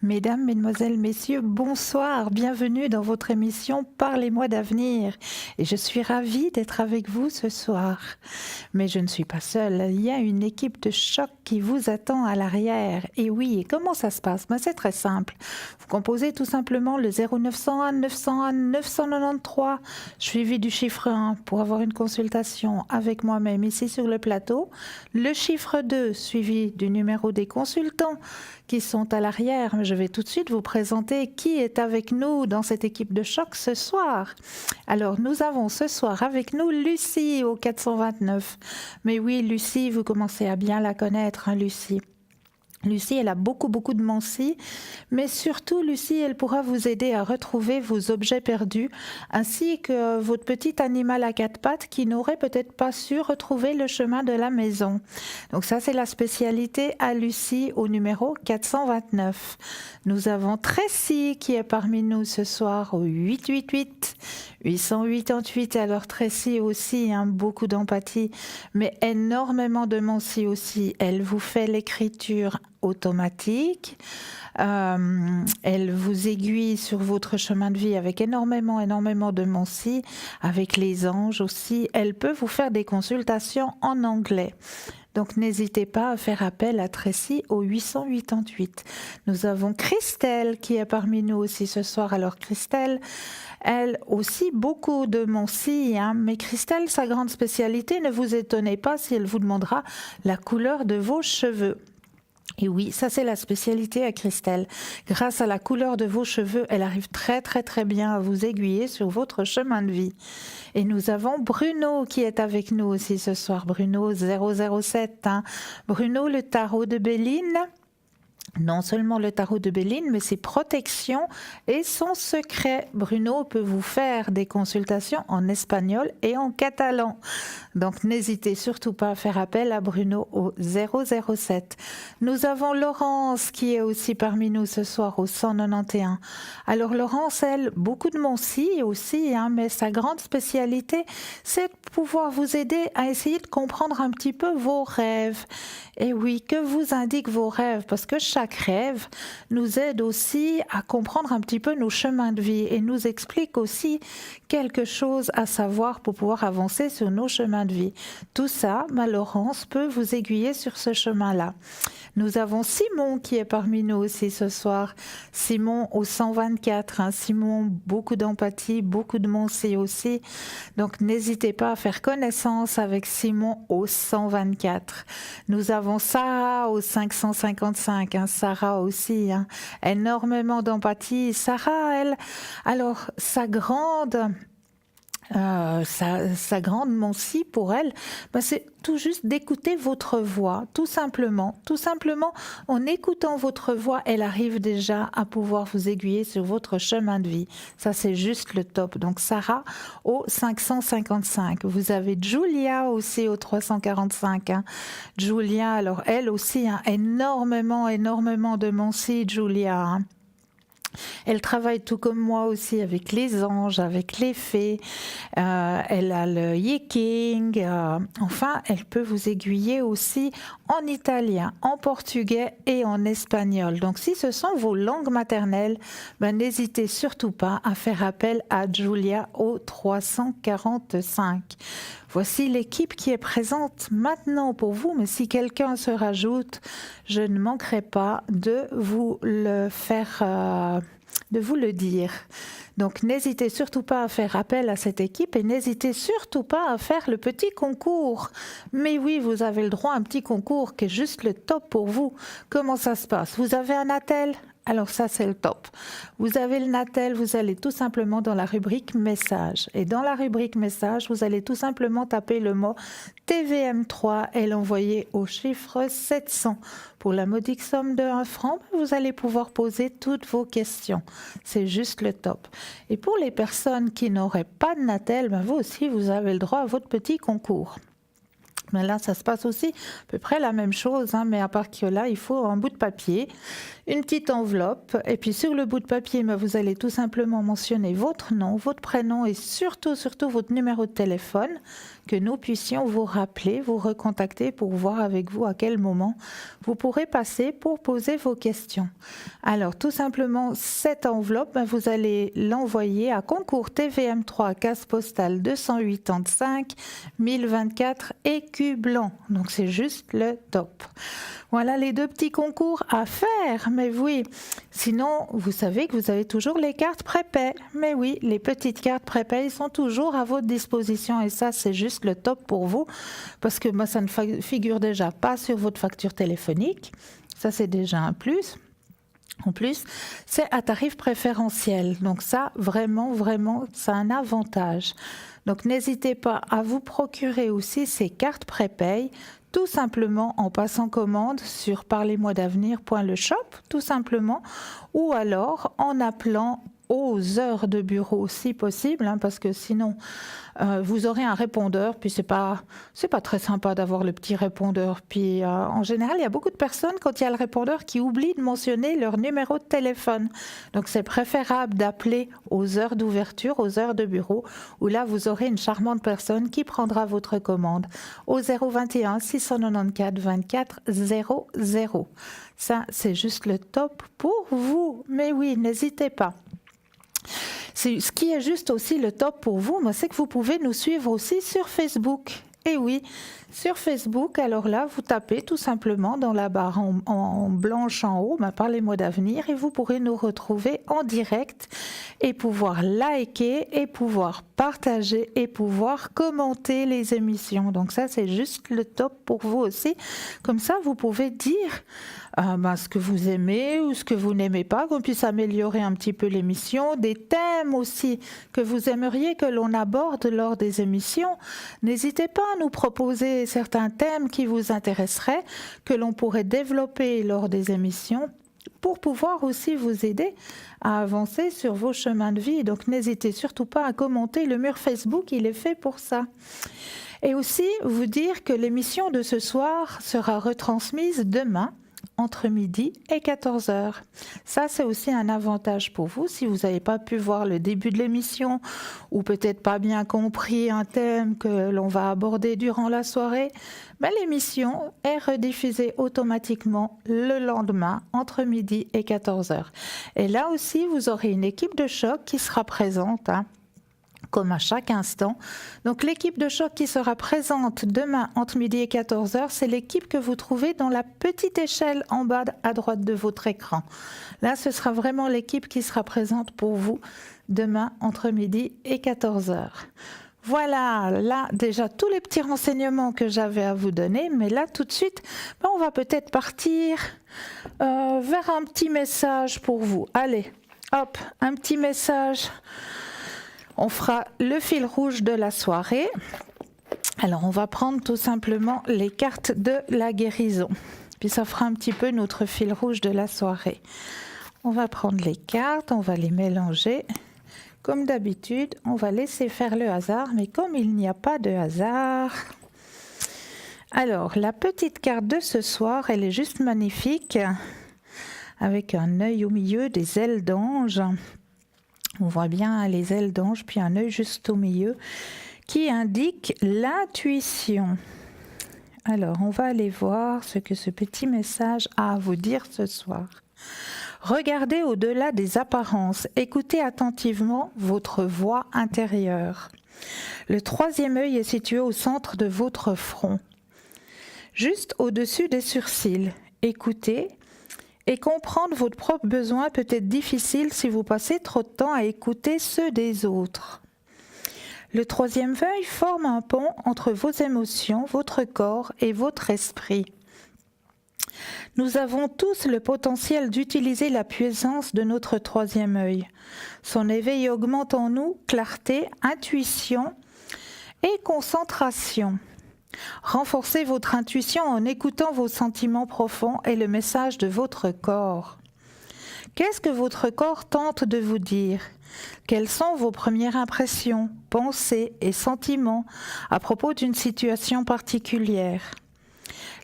Mesdames, Mesdemoiselles, Messieurs, bonsoir, bienvenue dans votre émission Parlez-moi d'avenir. Et je suis ravie d'être avec vous ce soir. Mais je ne suis pas seule, il y a une équipe de choc qui vous attend à l'arrière. Et oui, et comment ça se passe? C'est très simple. Vous composez tout simplement le 0901 901 993 suivi du chiffre 1 pour avoir une consultation avec moi-même ici sur le plateau. Le chiffre 2 suivi du numéro des consultants qui sont à l'arrière. Je vais tout de suite vous présenter qui est avec nous dans cette équipe de choc ce soir. Alors, nous avons ce soir avec nous Lucie au 429. Mais oui, Lucie, vous commencez à bien la connaître, hein, Lucie. Lucie, elle a beaucoup de mensis, mais surtout, Lucie, elle pourra vous aider à retrouver vos objets perdus, ainsi que votre petit animal à quatre pattes qui n'aurait peut-être pas su retrouver le chemin de la maison. Donc ça, c'est la spécialité à Lucie au numéro 429. Nous avons Tracy qui est parmi nous ce soir au 888. 888, alors Tracy aussi, hein, beaucoup d'empathie, mais énormément de mensis aussi. Elle vous fait l'écriture automatique, elle vous aiguille sur votre chemin de vie avec énormément de mensis, avec les anges aussi. Elle peut vous faire des consultations en anglais. Donc n'hésitez pas à faire appel à Tracy au 888. Nous avons Christelle qui est parmi nous aussi ce soir. Alors Christelle, elle aussi beaucoup de mensis, hein, mais Christelle, sa grande spécialité, ne vous étonnez pas si elle vous demandera la couleur de vos cheveux. Et oui, ça c'est la spécialité à Christelle. Grâce à la couleur de vos cheveux, elle arrive très bien à vous aiguiller sur votre chemin de vie. Et nous avons Bruno qui est avec nous aussi ce soir. Bruno 007. Hein. Bruno, le tarot de Béline. Non seulement le tarot de Béline, mais ses protections et son secret. Bruno peut vous faire des consultations en espagnol et en catalan. Donc n'hésitez surtout pas à faire appel à Bruno au 007. Nous avons Laurence qui est aussi parmi nous ce soir au 191. Alors Laurence, elle, beaucoup de mensis aussi, hein, mais sa grande spécialité, c'est de pouvoir vous aider à essayer de comprendre un petit peu vos rêves. Et oui, que vous indiquent vos rêves? Parce que chaque rêve nous aide aussi à comprendre un petit peu nos chemins de vie et nous explique aussi quelque chose à savoir pour pouvoir avancer sur nos chemins de vie. Tout ça, Laurence peut vous aiguiller sur ce chemin-là. Nous avons Simon qui est parmi nous aussi ce soir. Simon au 124. Hein. Simon, beaucoup d'empathie, beaucoup de mensis aussi. Donc n'hésitez pas à faire connaissance avec Simon au 124. Nous avons Sarah au 555. Hein. Sarah aussi, hein. Énormément d'empathie. Sarah, elle, alors sa grande mensis pour elle, c'est tout juste d'écouter votre voix, tout simplement, en écoutant votre voix, elle arrive déjà à pouvoir vous aiguiller sur votre chemin de vie. Ça, c'est juste le top. Donc, Sarah au 555. Vous avez Julia aussi au 345. Hein. Julia, alors elle aussi, hein, énormément de mensis, Julia. Hein. Elle travaille tout comme moi aussi avec les anges, avec les fées. Elle a le yiking. Enfin, elle peut vous aiguiller aussi en italien, en portugais et en espagnol. Donc, si ce sont vos langues maternelles, n'hésitez surtout pas à faire appel à Julia au 345. Voici l'équipe qui est présente maintenant pour vous, mais si quelqu'un se rajoute, je ne manquerai pas de vous le faire, de vous le dire. Donc n'hésitez surtout pas à faire appel à cette équipe et n'hésitez surtout pas à faire le petit concours. Mais oui, vous avez le droit à un petit concours qui est juste le top pour vous. Comment ça se passe? Vous avez un attel? Alors ça, c'est le top. Vous avez le Natel, vous allez tout simplement dans la rubrique message. Et dans la rubrique message, vous allez tout simplement taper le mot TVM3 et l'envoyer au chiffre 700. Pour la modique somme de 1 franc, vous allez pouvoir poser toutes vos questions. C'est juste le top. Et pour les personnes qui n'auraient pas de Natel, vous aussi, vous avez le droit à votre petit concours. Mais là, ça se passe aussi à peu près la même chose, hein, mais à part que là, il faut un bout de papier, une petite enveloppe, et puis sur le bout de papier, vous allez tout simplement mentionner votre nom, votre prénom et surtout votre numéro de téléphone, que nous puissions vous rappeler, vous recontacter pour voir avec vous à quel moment vous pourrez passer pour poser vos questions. Alors, tout simplement, cette enveloppe, vous allez l'envoyer à Concours TVM3, case postale 285 1024 écus blanc. Donc, c'est juste le top. Voilà les 2 petits concours à faire. Mais oui, sinon, vous savez que vous avez toujours les cartes prépay. Mais oui, les petites cartes prépay sont toujours à votre disposition et ça, c'est juste le top pour vous parce que ça ne figure déjà pas sur votre facture téléphonique. Ça, c'est déjà un plus. En plus, c'est à tarif préférentiel. Donc ça, vraiment, c'est un avantage. Donc n'hésitez pas à vous procurer aussi ces cartes prépay, tout simplement en passant commande sur parlez-moi-d'avenir.le-shop, tout simplement, ou alors en appelant aux heures de bureau si possible, hein, parce que sinon vous aurez un répondeur, puis c'est pas très sympa d'avoir le petit répondeur. Puis en général, il y a beaucoup de personnes quand il y a le répondeur qui oublient de mentionner leur numéro de téléphone. Donc c'est préférable d'appeler aux heures d'ouverture, aux heures de bureau, où là vous aurez une charmante personne qui prendra votre commande au 021 694 24 00. Ça, c'est juste le top pour vous. Mais oui, n'hésitez pas. Ce qui est juste aussi le top pour vous, c'est que vous pouvez nous suivre aussi sur Facebook. Et oui, sur Facebook, alors là, vous tapez tout simplement dans la barre en blanche en haut, parlez-moi d'avenir, et vous pourrez nous retrouver en direct et pouvoir liker et pouvoir partager et pouvoir commenter les émissions. Donc ça, c'est juste le top pour vous aussi. Comme ça, vous pouvez dire ce que vous aimez ou ce que vous n'aimez pas, qu'on puisse améliorer un petit peu l'émission, des thèmes aussi que vous aimeriez que l'on aborde lors des émissions. N'hésitez pas à nous proposer certains thèmes qui vous intéresseraient, que l'on pourrait développer lors des émissions pour pouvoir aussi vous aider à avancer sur vos chemins de vie. Donc n'hésitez surtout pas à commenter. Le mur Facebook, il est fait pour ça. Et aussi vous dire que l'émission de ce soir sera retransmise demain entre midi et 14h. Ça, c'est aussi un avantage pour vous. Si vous n'avez pas pu voir le début de l'émission ou peut-être pas bien compris un thème que l'on va aborder durant la soirée, l'émission est rediffusée automatiquement le lendemain entre midi et 14h. Et là aussi, vous aurez une équipe de choc qui sera présente, comme à chaque instant. Donc l'équipe de choc qui sera présente demain entre midi et 14h, c'est l'équipe que vous trouvez dans la petite échelle en bas à droite de votre écran. Là, ce sera vraiment l'équipe qui sera présente pour vous demain entre midi et 14h. Voilà, là déjà tous les petits renseignements que j'avais à vous donner, mais là tout de suite, on va peut-être partir vers un petit message pour vous. Allez, hop, un petit message. On fera le fil rouge de la soirée. Alors, on va prendre tout simplement les cartes de la guérison. Puis ça fera un petit peu notre fil rouge de la soirée. On va prendre les cartes, on va les mélanger. Comme d'habitude, on va laisser faire le hasard, mais comme il n'y a pas de hasard... Alors, la petite carte de ce soir, elle est juste magnifique, avec un œil au milieu, des ailes d'ange. On voit bien les ailes d'ange, puis un œil juste au milieu, qui indique l'intuition. Alors, on va aller voir ce que ce petit message a à vous dire ce soir. Regardez au-delà des apparences, écoutez attentivement votre voix intérieure. Le 3e œil est situé au centre de votre front, juste au-dessus des sourcils. Écoutez. Et comprendre votre propre besoin peut être difficile si vous passez trop de temps à écouter ceux des autres. Le 3e œil forme un pont entre vos émotions, votre corps et votre esprit. Nous avons tous le potentiel d'utiliser la puissance de notre 3e œil. Son éveil augmente en nous clarté, intuition et concentration. Renforcez votre intuition en écoutant vos sentiments profonds et le message de votre corps. Qu'est-ce que votre corps tente de vous dire? Quelles sont vos premières impressions, pensées et sentiments à propos d'une situation particulière?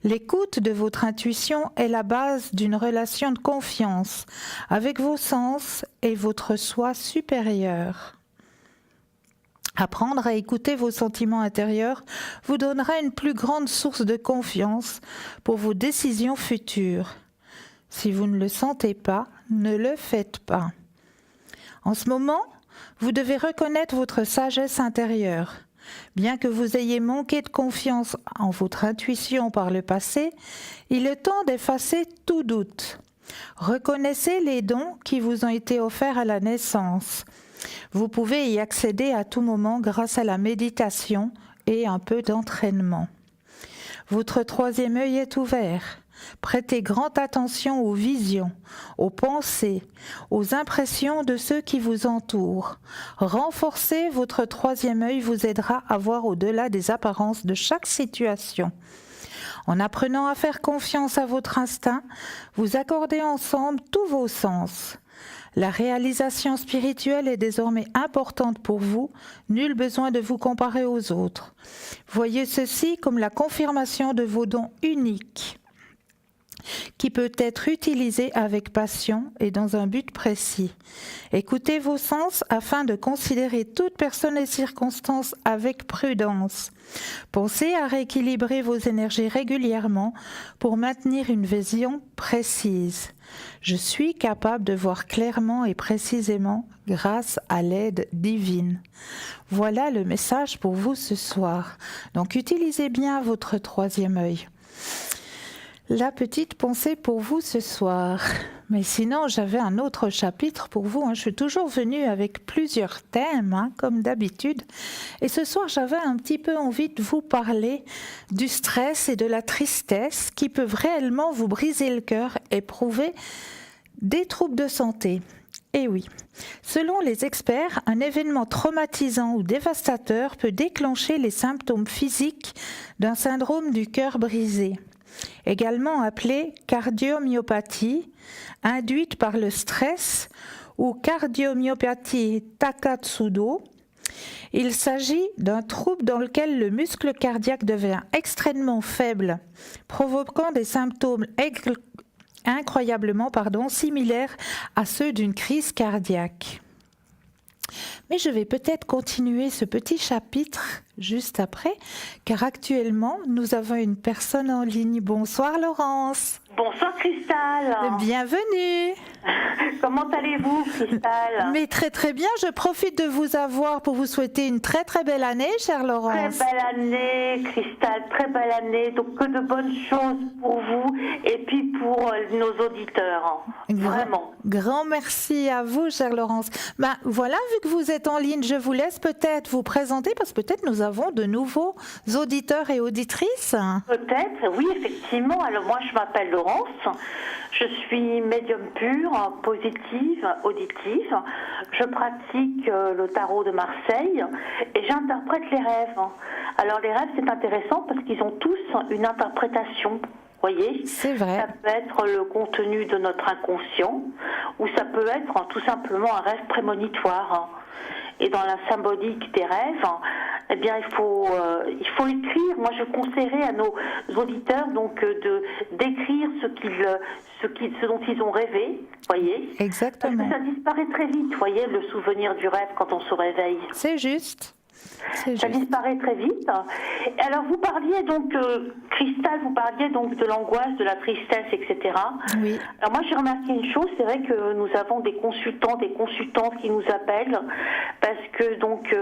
L'écoute de votre intuition est la base d'une relation de confiance avec vos sens et votre soi supérieur. Apprendre à écouter vos sentiments intérieurs vous donnera une plus grande source de confiance pour vos décisions futures. Si vous ne le sentez pas, ne le faites pas. En ce moment, vous devez reconnaître votre sagesse intérieure. Bien que vous ayez manqué de confiance en votre intuition par le passé, il est temps d'effacer tout doute. Reconnaissez les dons qui vous ont été offerts à la naissance. Vous pouvez y accéder à tout moment grâce à la méditation et un peu d'entraînement. Votre troisième œil est ouvert. Prêtez grande attention aux visions, aux pensées, aux impressions de ceux qui vous entourent. Renforcer votre troisième œil vous aidera à voir au-delà des apparences de chaque situation. En apprenant à faire confiance à votre instinct, vous accordez ensemble tous vos sens. La réalisation spirituelle est désormais importante pour vous, nul besoin de vous comparer aux autres. Voyez ceci comme la confirmation de vos dons uniques, qui peut être utilisé avec passion et dans un but précis. Écoutez vos sens afin de considérer toute personne et circonstance avec prudence. Pensez à rééquilibrer vos énergies régulièrement pour maintenir une vision précise. Je suis capable de voir clairement et précisément grâce à l'aide divine. Voilà le message pour vous ce soir. Donc utilisez bien votre troisième œil. La petite pensée pour vous ce soir. Mais sinon, j'avais un autre chapitre pour vous. Je suis toujours venue avec plusieurs thèmes, comme d'habitude. Et ce soir, j'avais un petit peu envie de vous parler du stress et de la tristesse qui peuvent réellement vous briser le cœur et prouver des troubles de santé. Et oui, selon les experts, un événement traumatisant ou dévastateur peut déclencher les symptômes physiques d'un syndrome du cœur brisé, également appelée cardiomyopathie, induite par le stress ou cardiomyopathie Takotsubo. Il s'agit d'un trouble dans lequel le muscle cardiaque devient extrêmement faible, provoquant des symptômes incroyablement similaires à ceux d'une crise cardiaque. Mais je vais peut-être continuer ce petit chapitre juste après, car actuellement, nous avons une personne en ligne. Bonsoir Laurence. Bonsoir Cristal. Bienvenue. Comment allez-vous Cristal? Mais très très bien, je profite de vous avoir pour vous souhaiter une très très belle année, chère Laurence. Très belle année Cristal, très belle année, donc que de bonnes choses pour vous et puis pour nos auditeurs, vraiment. Grand merci à vous, chère Laurence. Voilà, vu que vous êtes en ligne, je vous laisse peut-être vous présenter, parce que peut-être nous avons de nouveaux auditeurs et auditrices. Peut-être, oui, effectivement. Alors moi, je m'appelle Laurence, je suis médium pure, positive, auditive. Je pratique le tarot de Marseille et j'interprète les rêves. Alors les rêves, c'est intéressant parce qu'ils ont tous une interprétation. Voyez, c'est vrai. Ça peut être le contenu de notre inconscient ou ça peut être tout simplement un rêve prémonitoire. Et dans la symbolique des rêves, eh bien, il faut écrire. Moi, je conseillerais à nos auditeurs donc d'écrire ce dont ils ont rêvé, voyez. Exactement. Parce que ça disparaît très vite, voyez, le souvenir du rêve quand on se réveille. C'est juste. Ça disparaît très vite. Et alors vous parliez donc, Cristal, vous parliez donc de l'angoisse, de la tristesse, etc. Oui. Alors moi j'ai remarqué une chose, c'est vrai que nous avons des consultants, des consultantes qui nous appellent parce que donc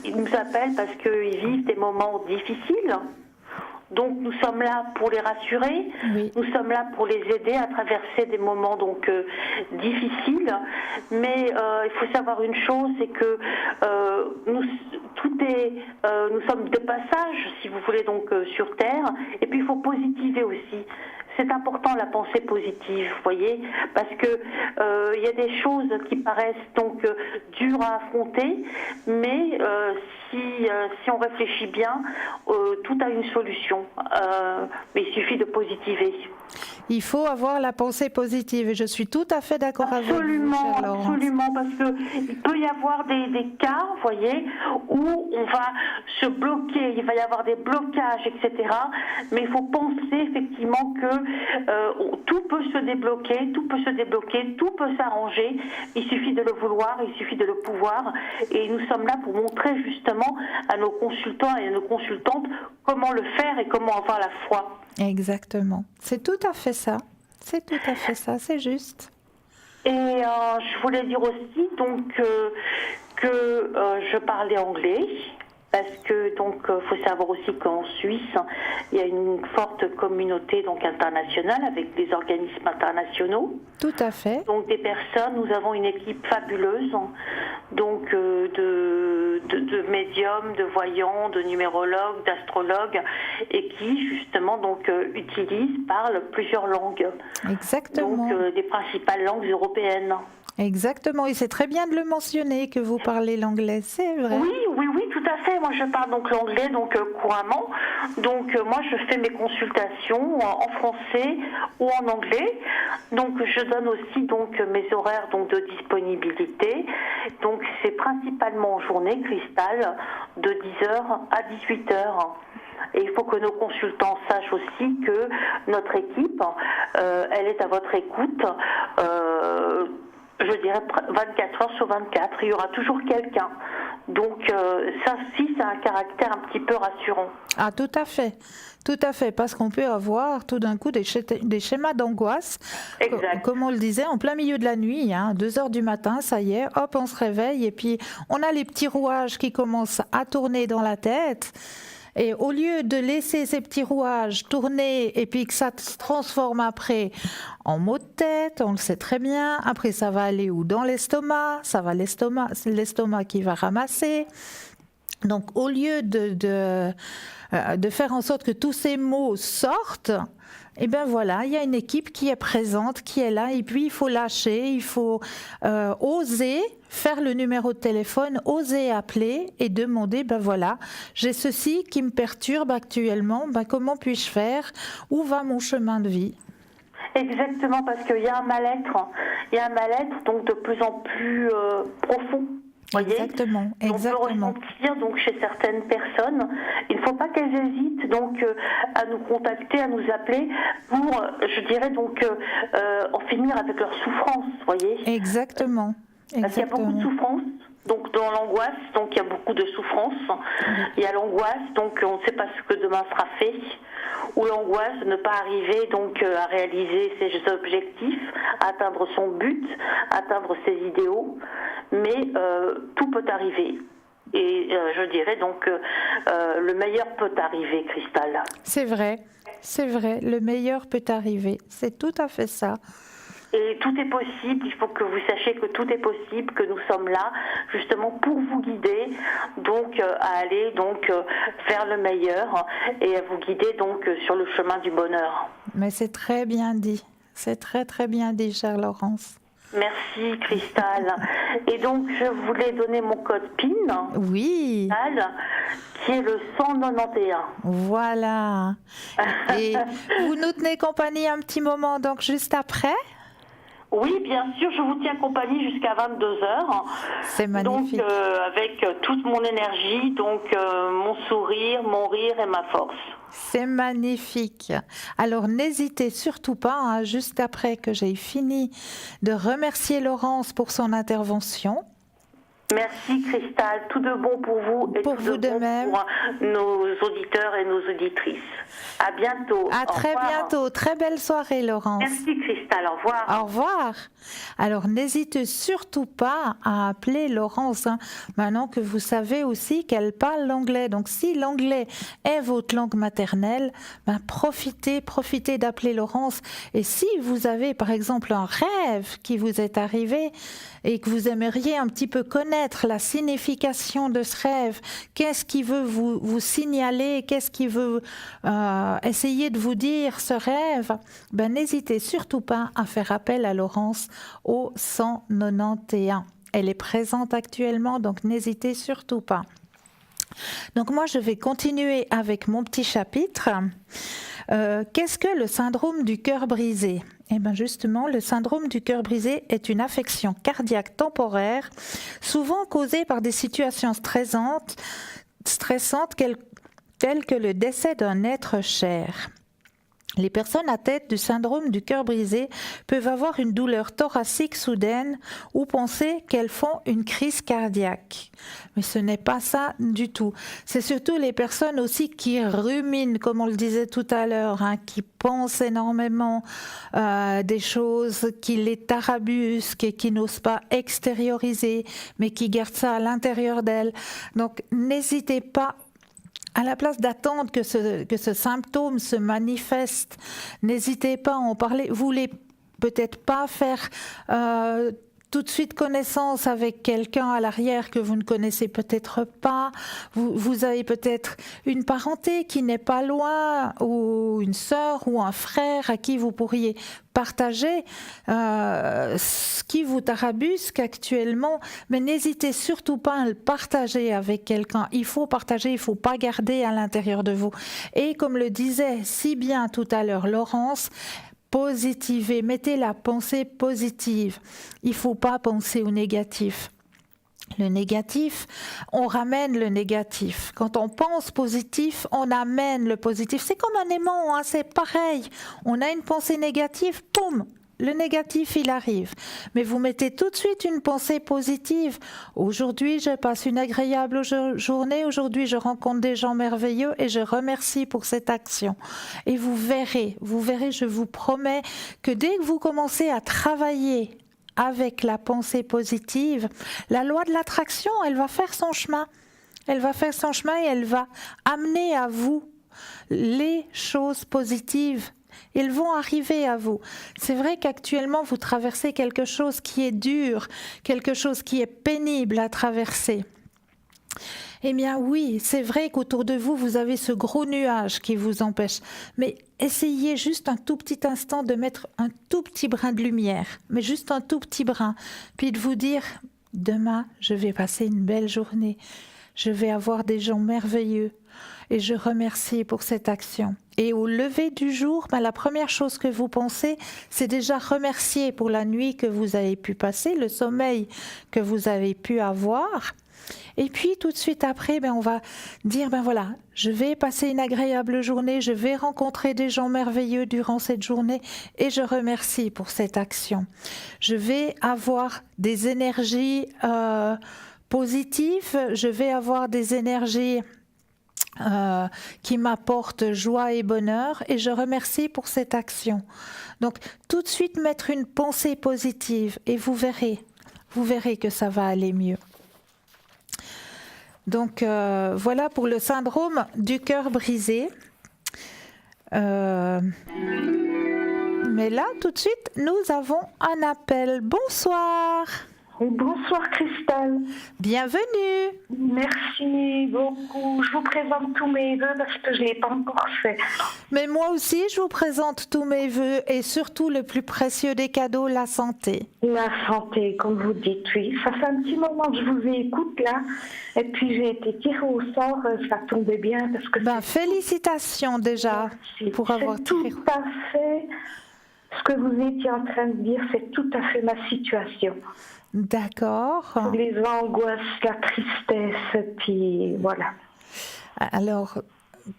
ils nous appellent parce qu'ils vivent des moments difficiles. Donc nous sommes là pour les rassurer, oui. Nous sommes là pour les aider à traverser des moments donc difficiles. Mais il faut savoir une chose, c'est que nous sommes de passage, si vous voulez, donc sur Terre. Et puis il faut positiver aussi. c'est important la pensée positive, vous voyez, parce que il y a des choses qui paraissent donc dures à affronter, mais si on réfléchit bien, tout a une solution. Mais il suffit de positiver. Il faut avoir la pensée positive et je suis tout à fait d'accord avec vous, chère Laurence. Absolument, parce qu'il peut y avoir des cas, vous voyez, où on va se bloquer, il va y avoir des blocages, etc. Mais il faut penser effectivement que tout peut se débloquer, tout peut s'arranger. Il suffit de le vouloir, il suffit de le pouvoir. Et nous sommes là pour montrer justement à nos consultants et à nos consultantes comment le faire et comment avoir la foi. Exactement. C'est tout à fait ça. C'est tout à fait ça. C'est juste. Et je voulais dire aussi donc que je parlais anglais. Parce que donc faut savoir aussi qu'en Suisse il y a une forte communauté donc internationale avec des organismes internationaux. Tout à fait. Donc des personnes, nous avons une équipe fabuleuse donc de médiums, de voyants, de numérologues, d'astrologues et qui justement donc parlent plusieurs langues. Exactement. Donc des principales langues européennes. Exactement, et c'est très bien de le mentionner que vous parlez l'anglais, c'est vrai. Oui, tout à fait. Moi, je parle donc l'anglais donc couramment. Donc moi, je fais mes consultations en français ou en anglais. Donc je donne aussi donc mes horaires donc de disponibilité. Donc c'est principalement en journée, Cristal, de 10h à 18h. Et il faut que nos consultants sachent aussi que notre équipe, elle est à votre écoute. Je dirais 24 heures sur 24, il y aura toujours quelqu'un. Donc ça aussi, c'est un caractère un petit peu rassurant. Ah, tout à fait, parce qu'on peut avoir tout d'un coup des schémas d'angoisse, comme on le disait, en plein milieu de la nuit, 2h du matin, ça y est, hop, on se réveille, et puis on a les petits rouages qui commencent à tourner dans la tête. Et au lieu de laisser ces petits rouages tourner et puis que ça se transforme après en maux de tête, on le sait très bien, après ça va aller où? Dans l'estomac, c'est l'estomac qui va ramasser. Donc au lieu de faire en sorte que tous ces maux sortent, et bien voilà, il y a une équipe qui est présente, qui est là, et puis il faut lâcher, il faut oser faire le numéro de téléphone, oser appeler et demander, ben voilà, j'ai ceci qui me perturbe actuellement, ben comment puis-je faire? Où va mon chemin de vie? Exactement, parce qu'il y a un mal-être donc de plus en plus profond. Voyez, exactement. On peut ressentir donc chez certaines personnes. Il ne faut pas qu'elles hésitent donc à nous contacter, à nous appeler pour, je dirais donc, en finir avec leur souffrance. Voyez. Exactement. Parce qu'il y a beaucoup de souffrance. Donc dans l'angoisse, donc il y a beaucoup de souffrance. Il y a l'angoisse, donc on ne sait pas ce que demain sera fait. Ou l'angoisse de ne pas arriver donc à réaliser ses objectifs, à atteindre son but, atteindre ses idéaux. Mais tout peut arriver. Et je dirais donc le meilleur peut arriver, Cristal. C'est vrai, le meilleur peut arriver. C'est tout à fait ça. Et tout est possible, il faut que vous sachiez que tout est possible, que nous sommes là justement pour vous guider donc à aller donc vers le meilleur et à vous guider donc sur le chemin du bonheur. Mais c'est très bien dit, c'est très très bien dit, chère Laurence. Merci Cristal. Et donc je voulais donner mon code PIN. Oui. Qui est le 191. Voilà. Et vous nous tenez compagnie un petit moment donc juste après? Oui, bien sûr, je vous tiens compagnie jusqu'à 22h. C'est magnifique. Donc, avec toute mon énergie, donc mon sourire, mon rire et ma force. C'est magnifique. Alors, n'hésitez surtout pas, juste après que j'ai fini, de remercier Laurence pour son intervention. Merci Cristal, tout de bon pour vous et pour tout vous de bon même. Pour nos auditeurs et nos auditrices. À bientôt. À très bientôt. Très belle soirée, Laurence. Merci Cristal, au revoir. Au revoir. Alors n'hésitez surtout pas à appeler Laurence, maintenant que vous savez aussi qu'elle parle l'anglais. Donc si l'anglais est votre langue maternelle, profitez d'appeler Laurence. Et si vous avez par exemple un rêve qui vous est arrivé et que vous aimeriez un petit peu connaître connaître la signification de ce rêve, qu'est-ce qui veut vous signaler, qu'est-ce qui veut essayer de vous dire ce rêve, n'hésitez surtout pas à faire appel à Laurence au 191. Elle est présente actuellement, donc n'hésitez surtout pas. Donc moi, je vais continuer avec mon petit chapitre. Qu'est-ce que le syndrome du cœur brisé ? Eh bien justement, le syndrome du cœur brisé est une affection cardiaque temporaire, souvent causée par des situations stressantes telles que le décès d'un être cher. Les personnes atteintes du syndrome du cœur brisé peuvent avoir une douleur thoracique soudaine ou penser qu'elles font une crise cardiaque. Mais ce n'est pas ça du tout. C'est surtout les personnes aussi qui ruminent, comme on le disait tout à l'heure, qui pensent énormément des choses, qui les tarabusquent et qui n'osent pas extérioriser, mais qui gardent ça à l'intérieur d'elles. Donc n'hésitez pas. À la place d'attendre que ce symptôme se manifeste, n'hésitez pas à en parler. Vous voulez peut-être pas faire tout de suite connaissance avec quelqu'un à l'arrière que vous ne connaissez peut-être pas. Vous avez peut-être une parenté qui n'est pas loin, ou une sœur ou un frère à qui vous pourriez partager ce qui vous tarabusque actuellement, mais n'hésitez surtout pas à le partager avec quelqu'un. Il faut partager, il ne faut pas garder à l'intérieur de vous. Et comme le disait si bien tout à l'heure Laurence, positivez, mettez la pensée positive. Il ne faut pas penser au négatif. Le négatif, on ramène le négatif. Quand on pense positif, on amène le positif. C'est comme un aimant, c'est pareil. On a une pensée négative, boum, le négatif, il arrive. Mais vous mettez tout de suite une pensée positive. Aujourd'hui, je passe une agréable journée. Aujourd'hui, je rencontre des gens merveilleux et je remercie pour cette action. Et vous verrez, je vous promets que dès que vous commencez à travailler avec la pensée positive, la loi de l'attraction, elle va faire son chemin. Elle va faire son chemin et elle va amener à vous les choses positives. Ils vont arriver à vous. C'est vrai qu'actuellement, vous traversez quelque chose qui est dur, quelque chose qui est pénible à traverser. Eh bien oui, c'est vrai qu'autour de vous, vous avez ce gros nuage qui vous empêche. Mais essayez juste un tout petit instant de mettre un tout petit brin de lumière, mais juste un tout petit brin, puis de vous dire, demain, je vais passer une belle journée. Je vais avoir des gens merveilleux et je remercie pour cette action. Et au lever du jour, la première chose que vous pensez, c'est déjà remercier pour la nuit que vous avez pu passer, le sommeil que vous avez pu avoir. Et puis tout de suite après, on va dire, voilà, je vais passer une agréable journée, je vais rencontrer des gens merveilleux durant cette journée et je remercie pour cette action. Je vais avoir des énergies positives, je vais avoir des énergies qui m'apportent joie et bonheur et je remercie pour cette action. Donc tout de suite mettre une pensée positive et vous verrez que ça va aller mieux. Donc voilà pour le syndrome du cœur brisé. Mais là, tout de suite, nous avons un appel. Bonsoir. Bonsoir Christelle. Bienvenue. Merci beaucoup. Je vous présente tous mes vœux parce que je ne l'ai pas encore fait. Mais moi aussi, je vous présente tous mes vœux et surtout le plus précieux des cadeaux, la santé. La santé, comme vous dites, oui. Ça fait un petit moment que je vous écoute là. Et puis j'ai été tirée au sort, ça tombait bien parce que... félicitations déjà. Merci. Pour avoir tiré. Tout à fait ce que vous étiez en train de dire, c'est tout à fait ma situation. D'accord. Les angoisses, la tristesse, puis voilà. Alors,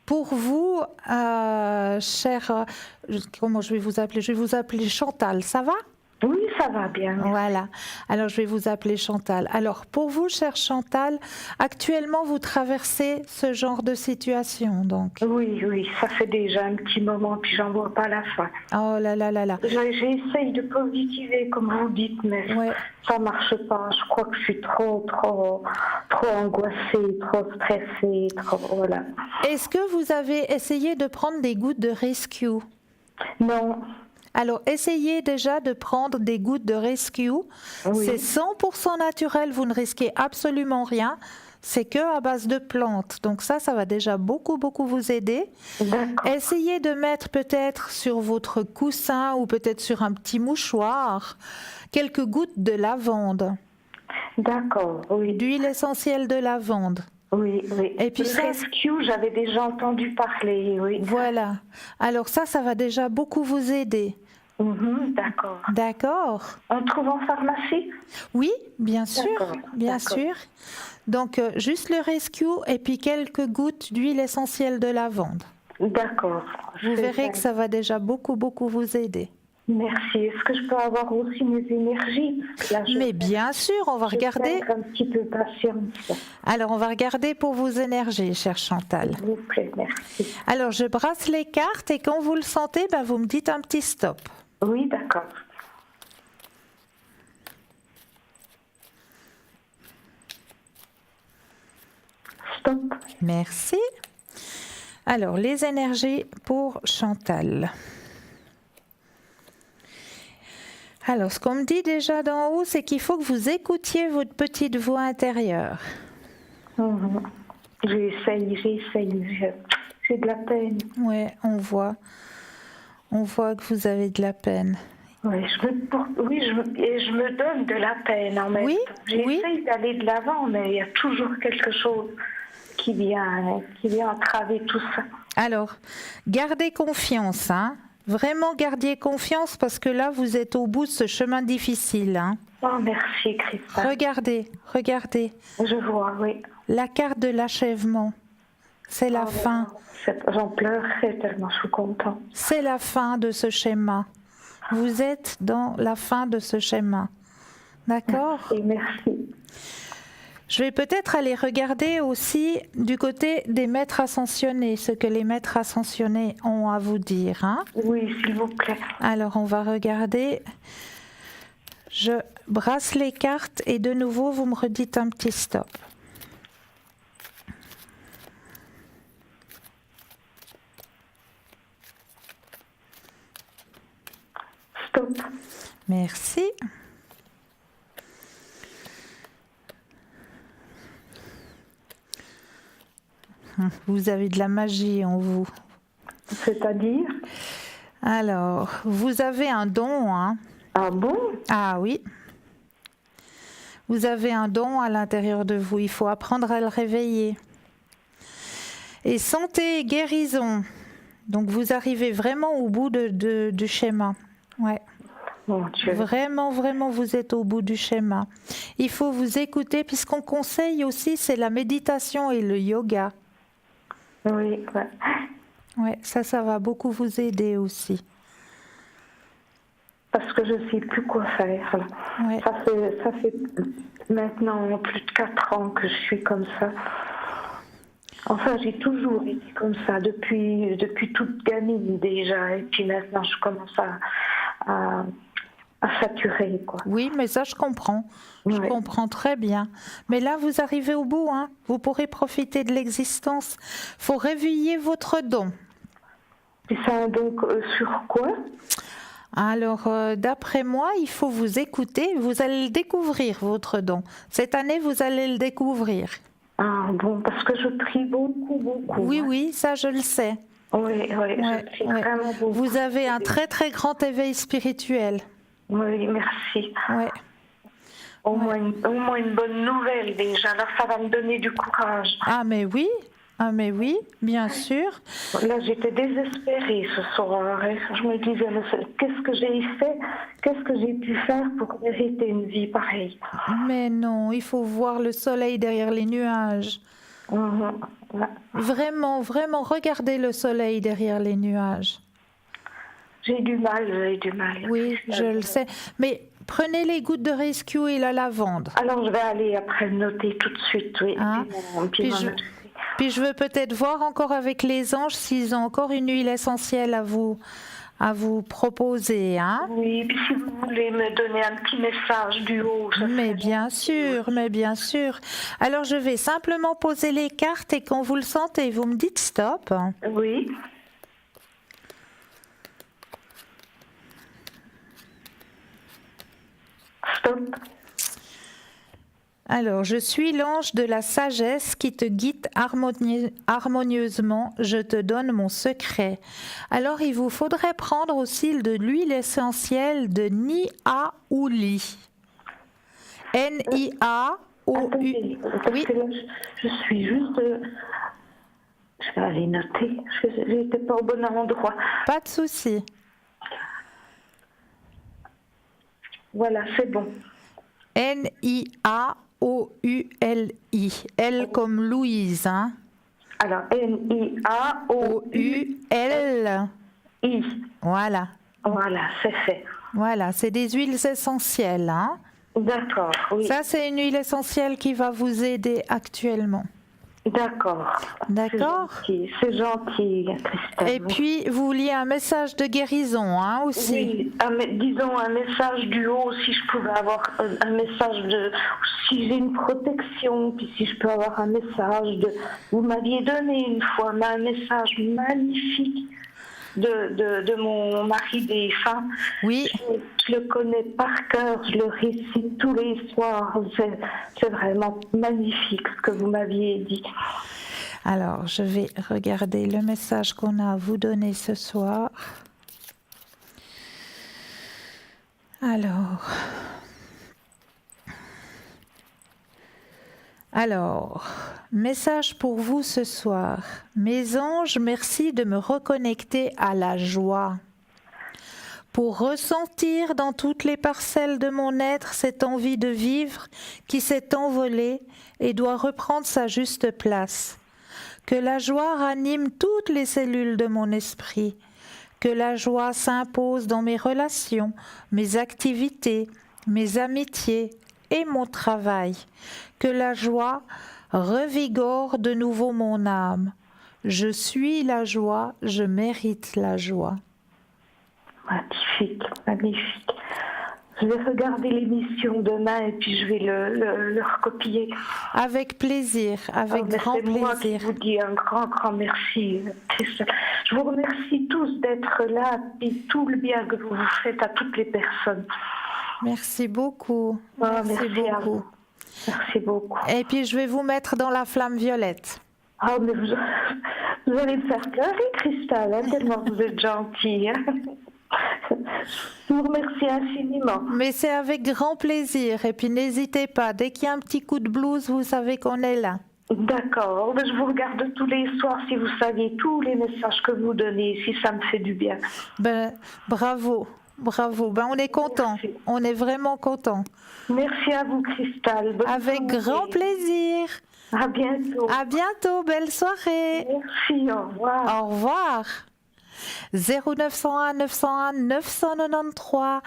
pour vous, chère, comment je vais vous appeler ? Je vais vous appeler Chantal, ça va ? Oui, ça va bien. Voilà. Alors, je vais vous appeler Chantal. Alors, pour vous, chère Chantal, actuellement, vous traversez ce genre de situation, donc ? Oui, ça fait déjà un petit moment, puis j'en vois pas la fin. Oh là là là là. J'essaye de positiver, comme vous dites, mais ça marche pas. Je crois que je suis trop angoissée, trop stressée, voilà. Est-ce que vous avez essayé de prendre des gouttes de rescue ? Non. Alors, essayez déjà de prendre des gouttes de Rescue. Oui. C'est 100% naturel, vous ne risquez absolument rien. C'est que à base de plantes. Donc ça va déjà beaucoup, beaucoup vous aider. D'accord. Essayez de mettre peut-être sur votre coussin ou peut-être sur un petit mouchoir quelques gouttes de lavande, D'accord, oui. d'huile essentielle de lavande. Oui, oui. Et puis le ça, Rescue, j'avais déjà entendu parler, oui. voilà. Alors ça va déjà beaucoup vous aider. D'accord. D'accord? On trouve en pharmacie? Oui, bien sûr, D'accord, bien d'accord. sûr. Donc juste le Rescue et puis quelques gouttes d'huile essentielle de lavande. D'accord. Vous verrez que ça va déjà beaucoup, beaucoup vous aider. Merci. Est-ce que je peux avoir aussi mes énergies? Parce que là, Mais bien sûr, on va je regarder. perds un petit peu patience. Alors, on va regarder pour vos énergies, chère Chantal. S'il vous plaît, merci. Alors, je brasse les cartes et quand vous le sentez, vous me dites un petit stop. Oui, d'accord. Stop. Merci. Alors, les énergies pour Chantal. Alors, ce qu'on me dit déjà d'en haut, c'est qu'il faut que vous écoutiez votre petite voix intérieure. J'essaye. J'ai de la peine. Oui, on voit que vous avez de la peine. Oui, je me donne de la peine en même Oui, temps. J'essaye d'aller de l'avant, mais il y a toujours quelque chose qui vient entraver tout ça. Alors, gardez confiance, hein. Vraiment, gardiez confiance parce que là, vous êtes au bout de ce chemin difficile. Hein. Oh, merci, Christophe. Regardez. Je vois, oui. La carte de l'achèvement. C'est la fin. J'en pleurerai tellement je suis contente. C'est la fin de ce schéma. Vous êtes dans la fin de ce schéma. D'accord ? Merci. Je vais peut-être aller regarder aussi du côté des maîtres ascensionnés, ce que les maîtres ascensionnés ont à vous dire. Hein. Oui, s'il vous plaît. Alors, on va regarder. Je brasse les cartes et de nouveau, vous me redites un petit stop. Stop. Merci. Vous avez de la magie en vous. C'est-à-dire? Alors, vous avez un don, hein? Ah bon? Ah oui. Vous avez un don à l'intérieur de vous. Il faut apprendre à le réveiller. Et santé et guérison. Donc, vous arrivez vraiment au bout du schéma. Ouais. Mon Dieu. Vraiment, vous êtes au bout du schéma. Il faut vous écouter, puisqu'on conseille aussi, c'est la méditation et le yoga. Oui, ouais. Ouais, ça va beaucoup vous aider aussi. Parce que je ne sais plus quoi faire. Là. Ouais. Ça fait maintenant plus de 4 ans que je suis comme ça. Enfin, j'ai toujours été comme ça, depuis toute gamine déjà. Et puis maintenant, je commence à saturer, quoi. Oui, mais ça, je comprends. Je Ouais. comprends très bien. Mais là, vous arrivez au bout, hein. Vous pourrez profiter de l'existence. Il faut réveiller votre don. Et ça, donc, sur quoi? Alors, d'après moi, il faut vous écouter. Vous allez le découvrir, votre don. Cette année, vous allez le découvrir. Ah bon, parce que je prie beaucoup. Oui, ça, je le sais. Oui, je prie vraiment beaucoup. Vous avez un très, très grand éveil spirituel. Oui, merci. Ouais. Au moins une bonne nouvelle déjà. Alors ça va me donner du courage. Ah mais oui, bien sûr. Là, j'étais désespérée ce soir. Et je me disais, qu'est-ce que j'ai fait? Qu'est-ce que j'ai pu faire pour mériter une vie pareille? Mais non, il faut voir le soleil derrière les nuages. Ouais. Vraiment, regardez le soleil derrière les nuages. J'ai du mal. Oui, je le sais. Mais prenez les gouttes de Rescue et la lavande. Alors, je vais aller après noter tout de suite, oui. Hein? Puis je veux peut-être voir encore avec les anges s'ils ont encore une huile essentielle à vous proposer. Hein? Oui, puis si vous voulez me donner un petit message du haut. Mais bien sûr. Alors je vais simplement poser les cartes et quand vous le sentez, vous me dites stop. Oui. top. Alors, je suis l'ange de la sagesse qui te guide harmonieusement. Je te donne mon secret. Alors, il vous faudrait prendre aussi de l'huile essentielle de Niaouli. N-I-A-O-U. Parce Oui. que là, je suis juste... je vais aller noter. Je n'étais pas au bon endroit. Pas de souci. Voilà, c'est bon. N-I-A-O-U-L-I. L comme Louise. Hein? Alors, N-I-A-O-U-L-I. O-U-L. Voilà. Voilà, c'est fait. Voilà, c'est des huiles essentielles. Hein? D'accord, oui. Ça, c'est une huile essentielle qui va vous aider actuellement. D'accord. D'accord. C'est gentil, Christelle. Et puis, vous vouliez un message de guérison hein, aussi. Oui, disons un message du haut, si je pouvais avoir un message de... Si j'ai une protection, puis si je peux avoir un message de... Vous m'aviez donné une fois un message magnifique de mon mari défunt. Oui. Je le connais par cœur, je le récite tous les soirs. C'est vraiment magnifique ce que vous m'aviez dit. Alors, je vais regarder le message qu'on a à vous donner ce soir. Alors, message pour vous ce soir. Mes anges, merci de me reconnecter à la joie. Pour ressentir dans toutes les parcelles de mon être cette envie de vivre qui s'est envolée et doit reprendre sa juste place. Que la joie ranime toutes les cellules de mon esprit. Que la joie s'impose dans mes relations, mes activités, mes amitiés et mon travail. Que la joie revigore de nouveau mon âme. Je suis la joie, je mérite la joie. Magnifique, magnifique. Je vais regarder l'émission demain et puis je vais le recopier. Avec plaisir, avec grand plaisir. C'est moi qui plaisir. vous dis un grand, grand merci. Je vous remercie tous d'être là et tout le bien que vous faites à toutes les personnes. Merci beaucoup. Merci beaucoup. Merci beaucoup. Et puis je vais vous mettre dans la flamme violette. Ah, mais vous allez me faire pleurer, Christelle, hein, tellement vous êtes gentille. Hein. Je vous remercie infiniment. Mais c'est avec grand plaisir. Et puis n'hésitez pas, dès qu'il y a un petit coup de blues, vous savez qu'on est là. D'accord, je vous regarde tous les soirs si vous saviez tous les messages que vous donnez, si ça me fait du bien. Ben, bravo, bravo. Ben, on est content. On est vraiment content. Merci à vous, Christelle. Bonne avec soirée. grand plaisir. À bientôt. À bientôt, belle soirée. Merci, au revoir. Au revoir. 0901 901 993.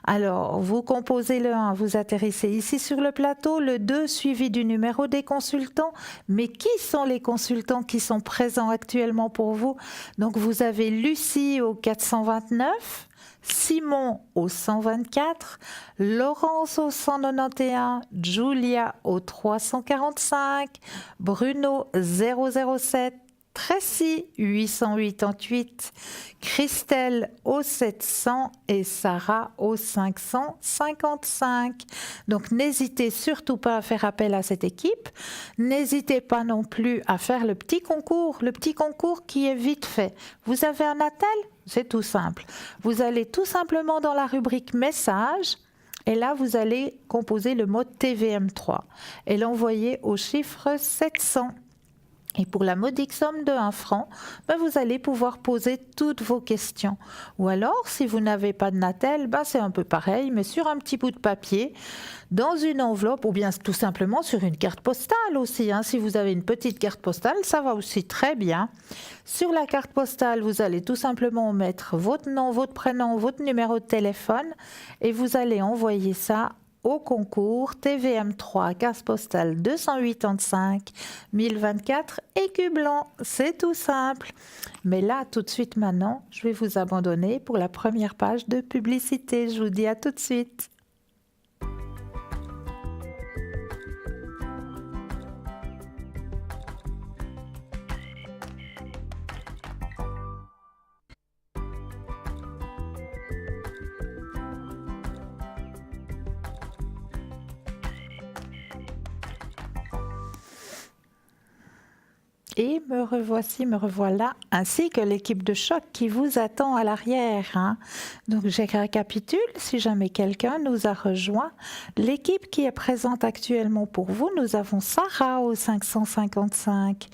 Alors, vous composez le 1, vous atterrissez ici sur le plateau, le 2 suivi du numéro des consultants. Mais qui sont les consultants qui sont présents actuellement pour vous? Donc, vous avez Lucie au 429, Simon au 124, Laurence au 191, Julia au 345, Bruno 007, Tracy 888, Christelle au 700 et Sarah au 555. Donc n'hésitez surtout pas à faire appel à cette équipe. N'hésitez pas non plus à faire le petit concours qui est vite fait. Vous avez un attel? C'est tout simple. Vous allez tout simplement dans la rubrique message. Et là, vous allez composer le mot TVM3 et l'envoyer au chiffre 700. Et pour la modique somme de 1 franc, vous allez pouvoir poser toutes vos questions. Ou alors, si vous n'avez pas de Natel, c'est un peu pareil, mais sur un petit bout de papier, dans une enveloppe, ou bien tout simplement sur une carte postale aussi. Si vous avez une petite carte postale, ça va aussi très bien. Sur la carte postale, vous allez tout simplement mettre votre nom, votre prénom, votre numéro de téléphone, et vous allez envoyer ça au concours TVM3 case postale 285 1024 écu blanc. C'est tout simple. Mais là, tout de suite maintenant, je vais vous abandonner pour la première page de publicité. Je vous dis à tout de suite. Et me revoici, me revoilà, ainsi que l'équipe de choc qui vous attend à l'arrière, hein. Donc je récapitule, si jamais quelqu'un nous a rejoint, l'équipe qui est présente actuellement pour vous, nous avons Sarah au 555,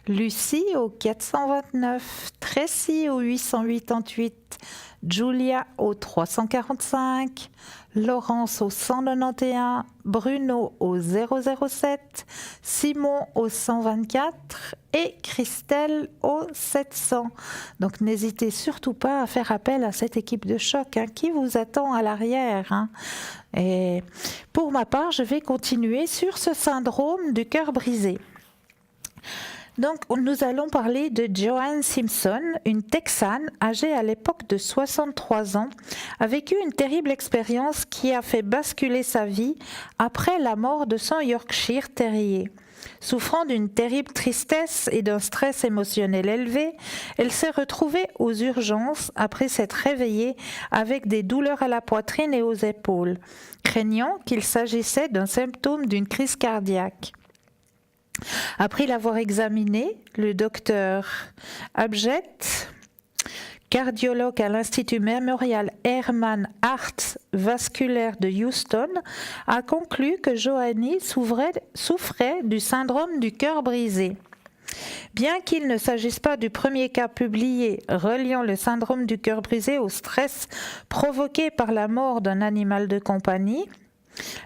Lucie au 429, Tracy au 888, Julia au 345, Laurence au 191, Bruno au 007, Simon au 124 et Christelle au 700. Donc n'hésitez surtout pas à faire appel à cette équipe de choc, hein, qui vous attend à l'arrière, hein. Et pour ma part, je vais continuer sur ce syndrome du cœur brisé. Donc, nous allons parler de Joanne Simpson, une Texane âgée à l'époque de 63 ans, a vécu une terrible expérience qui a fait basculer sa vie après la mort de son Yorkshire Terrier. Souffrant d'une terrible tristesse et d'un stress émotionnel élevé, elle s'est retrouvée aux urgences après s'être réveillée avec des douleurs à la poitrine et aux épaules, craignant qu'il s'agissait d'un symptôme d'une crise cardiaque. Après l'avoir examinée, le docteur Abjett, cardiologue à l'Institut Memorial Hermann Heart Vasculaire de Houston, a conclu que Joanie souffrait du syndrome du cœur brisé. Bien qu'il ne s'agisse pas du premier cas publié reliant le syndrome du cœur brisé au stress provoqué par la mort d'un animal de compagnie,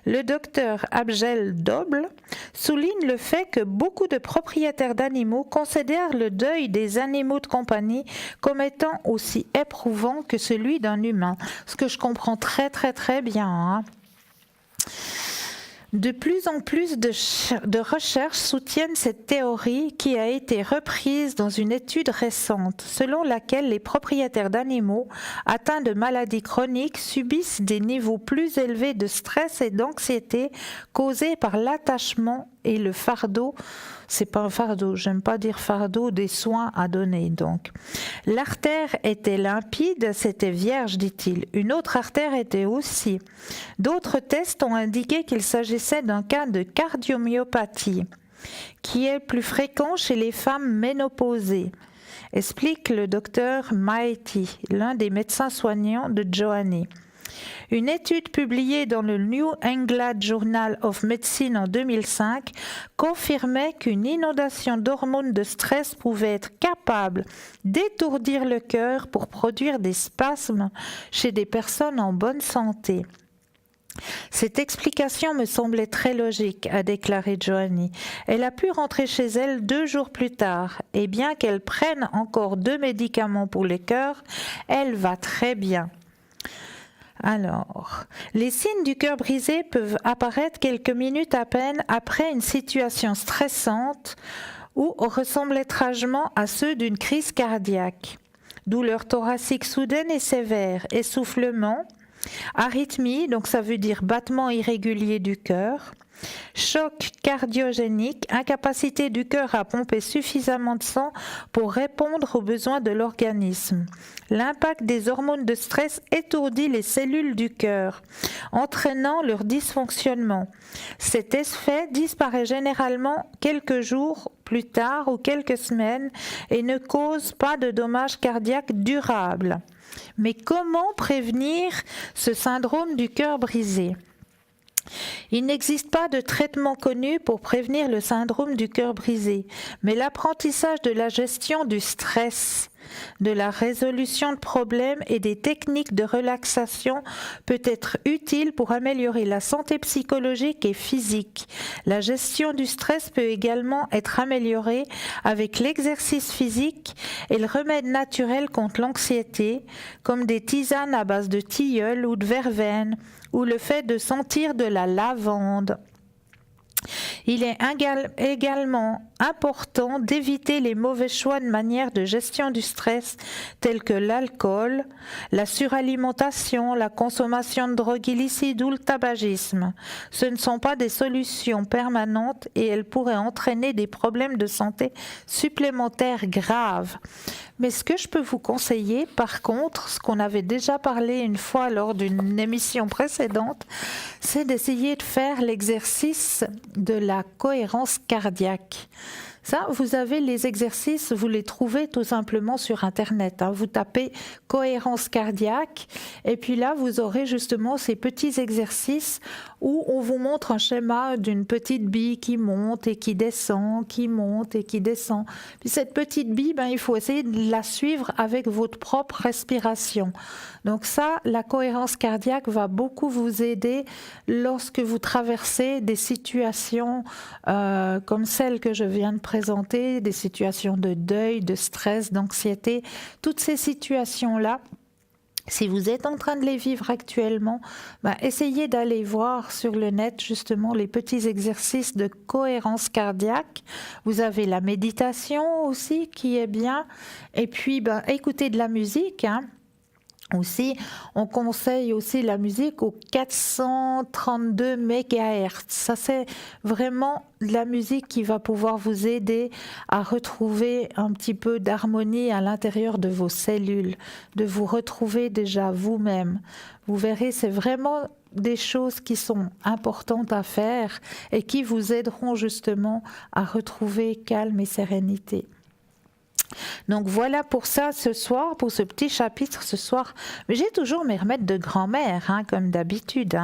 le docteur Abgel Doble souligne le fait que beaucoup de propriétaires d'animaux considèrent le deuil des animaux de compagnie comme étant aussi éprouvant que celui d'un humain, ce que je comprends très bien, hein. De plus en plus de recherches soutiennent cette théorie qui a été reprise dans une étude récente, selon laquelle les propriétaires d'animaux atteints de maladies chroniques subissent des niveaux plus élevés de stress et d'anxiété causés par l'attachement et le fardeau. C'est pas un fardeau, j'aime pas dire fardeau, des soins à donner donc. L'artère était limpide, c'était vierge, dit-il. Une autre artère était aussi. D'autres tests ont indiqué qu'il s'agissait d'un cas de cardiomyopathie, qui est plus fréquent chez les femmes ménopausées, explique le docteur Maeti, l'un des médecins soignants de Joanie. Une étude publiée dans le New England Journal of Medicine en 2005 confirmait qu'une inondation d'hormones de stress pouvait être capable d'étourdir le cœur pour produire des spasmes chez des personnes en bonne santé. Cette explication me semblait très logique, a déclaré Joanie. Elle a pu rentrer chez elle 2 jours plus tard, et bien qu'elle prenne encore 2 médicaments pour le cœur, elle va très bien. Alors, les signes du cœur brisé peuvent apparaître quelques minutes à peine après une situation stressante ou ressemblent étrangement à ceux d'une crise cardiaque. Douleur thoracique soudaine et sévère, essoufflement, arythmie, donc ça veut dire battement irrégulier du cœur, choc cardiogénique, incapacité du cœur à pomper suffisamment de sang pour répondre aux besoins de l'organisme. L'impact des hormones de stress étourdit les cellules du cœur, entraînant leur dysfonctionnement. Cet effet disparaît généralement quelques jours plus tard ou quelques semaines et ne cause pas de dommages cardiaques durables. Mais comment prévenir ce syndrome du cœur brisé ? Il n'existe pas de traitement connu pour prévenir le syndrome du cœur brisé, mais l'apprentissage de la gestion du stress, de la résolution de problèmes et des techniques de relaxation peut être utile pour améliorer la santé psychologique et physique. La gestion du stress peut également être améliorée avec l'exercice physique et le remède naturel contre l'anxiété, comme des tisanes à base de tilleul ou de verveine, ou le fait de sentir de la lavande. Il est également important d'éviter les mauvais choix de manière de gestion du stress tels que l'alcool, la suralimentation, la consommation de drogues illicites ou le tabagisme. Ce ne sont pas des solutions permanentes et elles pourraient entraîner des problèmes de santé supplémentaires graves. Mais ce que je peux vous conseiller, par contre, ce qu'on avait déjà parlé une fois lors d'une émission précédente, c'est d'essayer de faire l'exercice de la cohérence cardiaque. Ça, vous avez les exercices, vous les trouvez tout simplement sur Internet. Vous tapez cohérence cardiaque et puis là, vous aurez justement ces petits exercices où on vous montre un schéma d'une petite bille qui monte et qui descend, qui monte et qui descend. Puis cette petite bille, il faut essayer de la suivre avec votre propre respiration. Donc ça, la cohérence cardiaque va beaucoup vous aider lorsque vous traversez des situations comme celle que je viens de présenter, des situations de deuil, de stress, d'anxiété. Toutes ces situations-là, si vous êtes en train de les vivre actuellement, essayez d'aller voir sur le net justement les petits exercices de cohérence cardiaque. Vous avez la méditation aussi qui est bien. Et puis, écoutez de la musique. Aussi, on conseille aussi la musique aux 432 MHz. Ça, c'est vraiment de la musique qui va pouvoir vous aider à retrouver un petit peu d'harmonie à l'intérieur de vos cellules, de vous retrouver déjà vous-même. Vous verrez, c'est vraiment des choses qui sont importantes à faire et qui vous aideront justement à retrouver calme et sérénité. Donc voilà pour ça ce soir, pour ce petit chapitre ce soir. Mais j'ai toujours mes remèdes de grand-mère, comme d'habitude.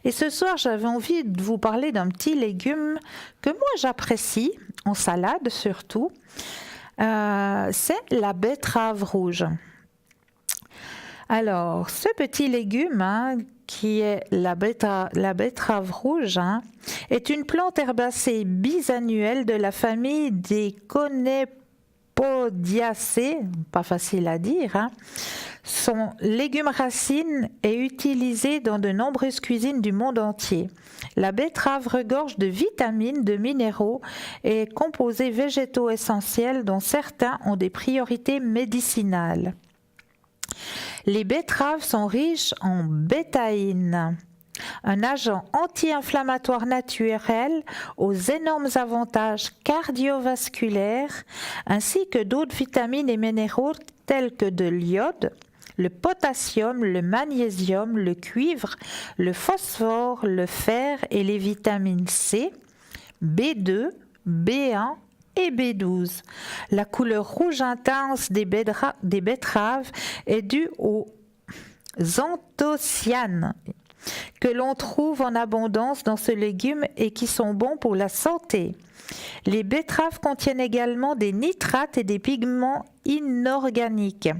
Et ce soir, j'avais envie de vous parler d'un petit légume que moi j'apprécie, en salade surtout. C'est la betterave rouge. Alors, ce petit légume, qui est la betterave rouge, est une plante herbacée bisannuelle de la famille des Conépodiacées, pas facile à dire. Son légume racine est utilisé dans de nombreuses cuisines du monde entier. La betterave regorge de vitamines, de minéraux et composés végétaux essentiels dont certains ont des priorités médicinales. Les betteraves sont riches en bétaïne, un agent anti-inflammatoire naturel aux énormes avantages cardiovasculaires, ainsi que d'autres vitamines et minéraux tels que de l'iode, le potassium, le magnésium, le cuivre, le phosphore, le fer et les vitamines C, B2, B1 et B12. La couleur rouge intense des betteraves est due aux anthocyanes que l'on trouve en abondance dans ce légume et qui sont bons pour la santé. Les betteraves contiennent également des nitrates et des pigments inorganiques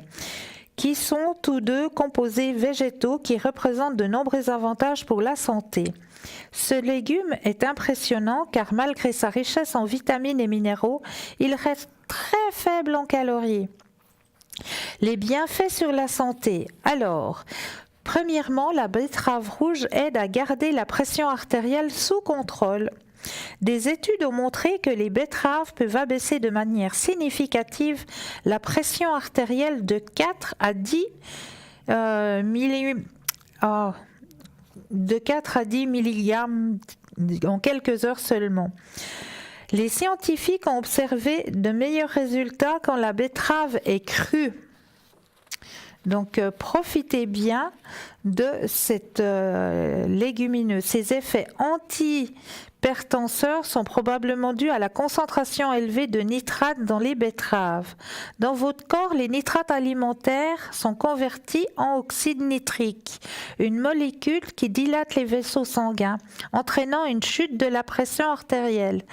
qui sont tous deux composés végétaux qui représentent de nombreux avantages pour la santé. Ce légume est impressionnant car malgré sa richesse en vitamines et minéraux, il reste très faible en calories. Les bienfaits sur la santé. Alors, premièrement, la betterave rouge aide à garder la pression artérielle sous contrôle. Des études ont montré que les betteraves peuvent abaisser de manière significative la pression artérielle de 4 à 10 milligrammes en quelques heures seulement. Les scientifiques ont observé de meilleurs résultats quand la betterave est crue. Donc, profitez bien de cette légumineuse. Ses effets antihypertenseurs sont probablement dus à la concentration élevée de nitrates dans les betteraves. Dans votre corps, les nitrates alimentaires sont convertis en oxyde nitrique, une molécule qui dilate les vaisseaux sanguins, entraînant une chute de la pression artérielle.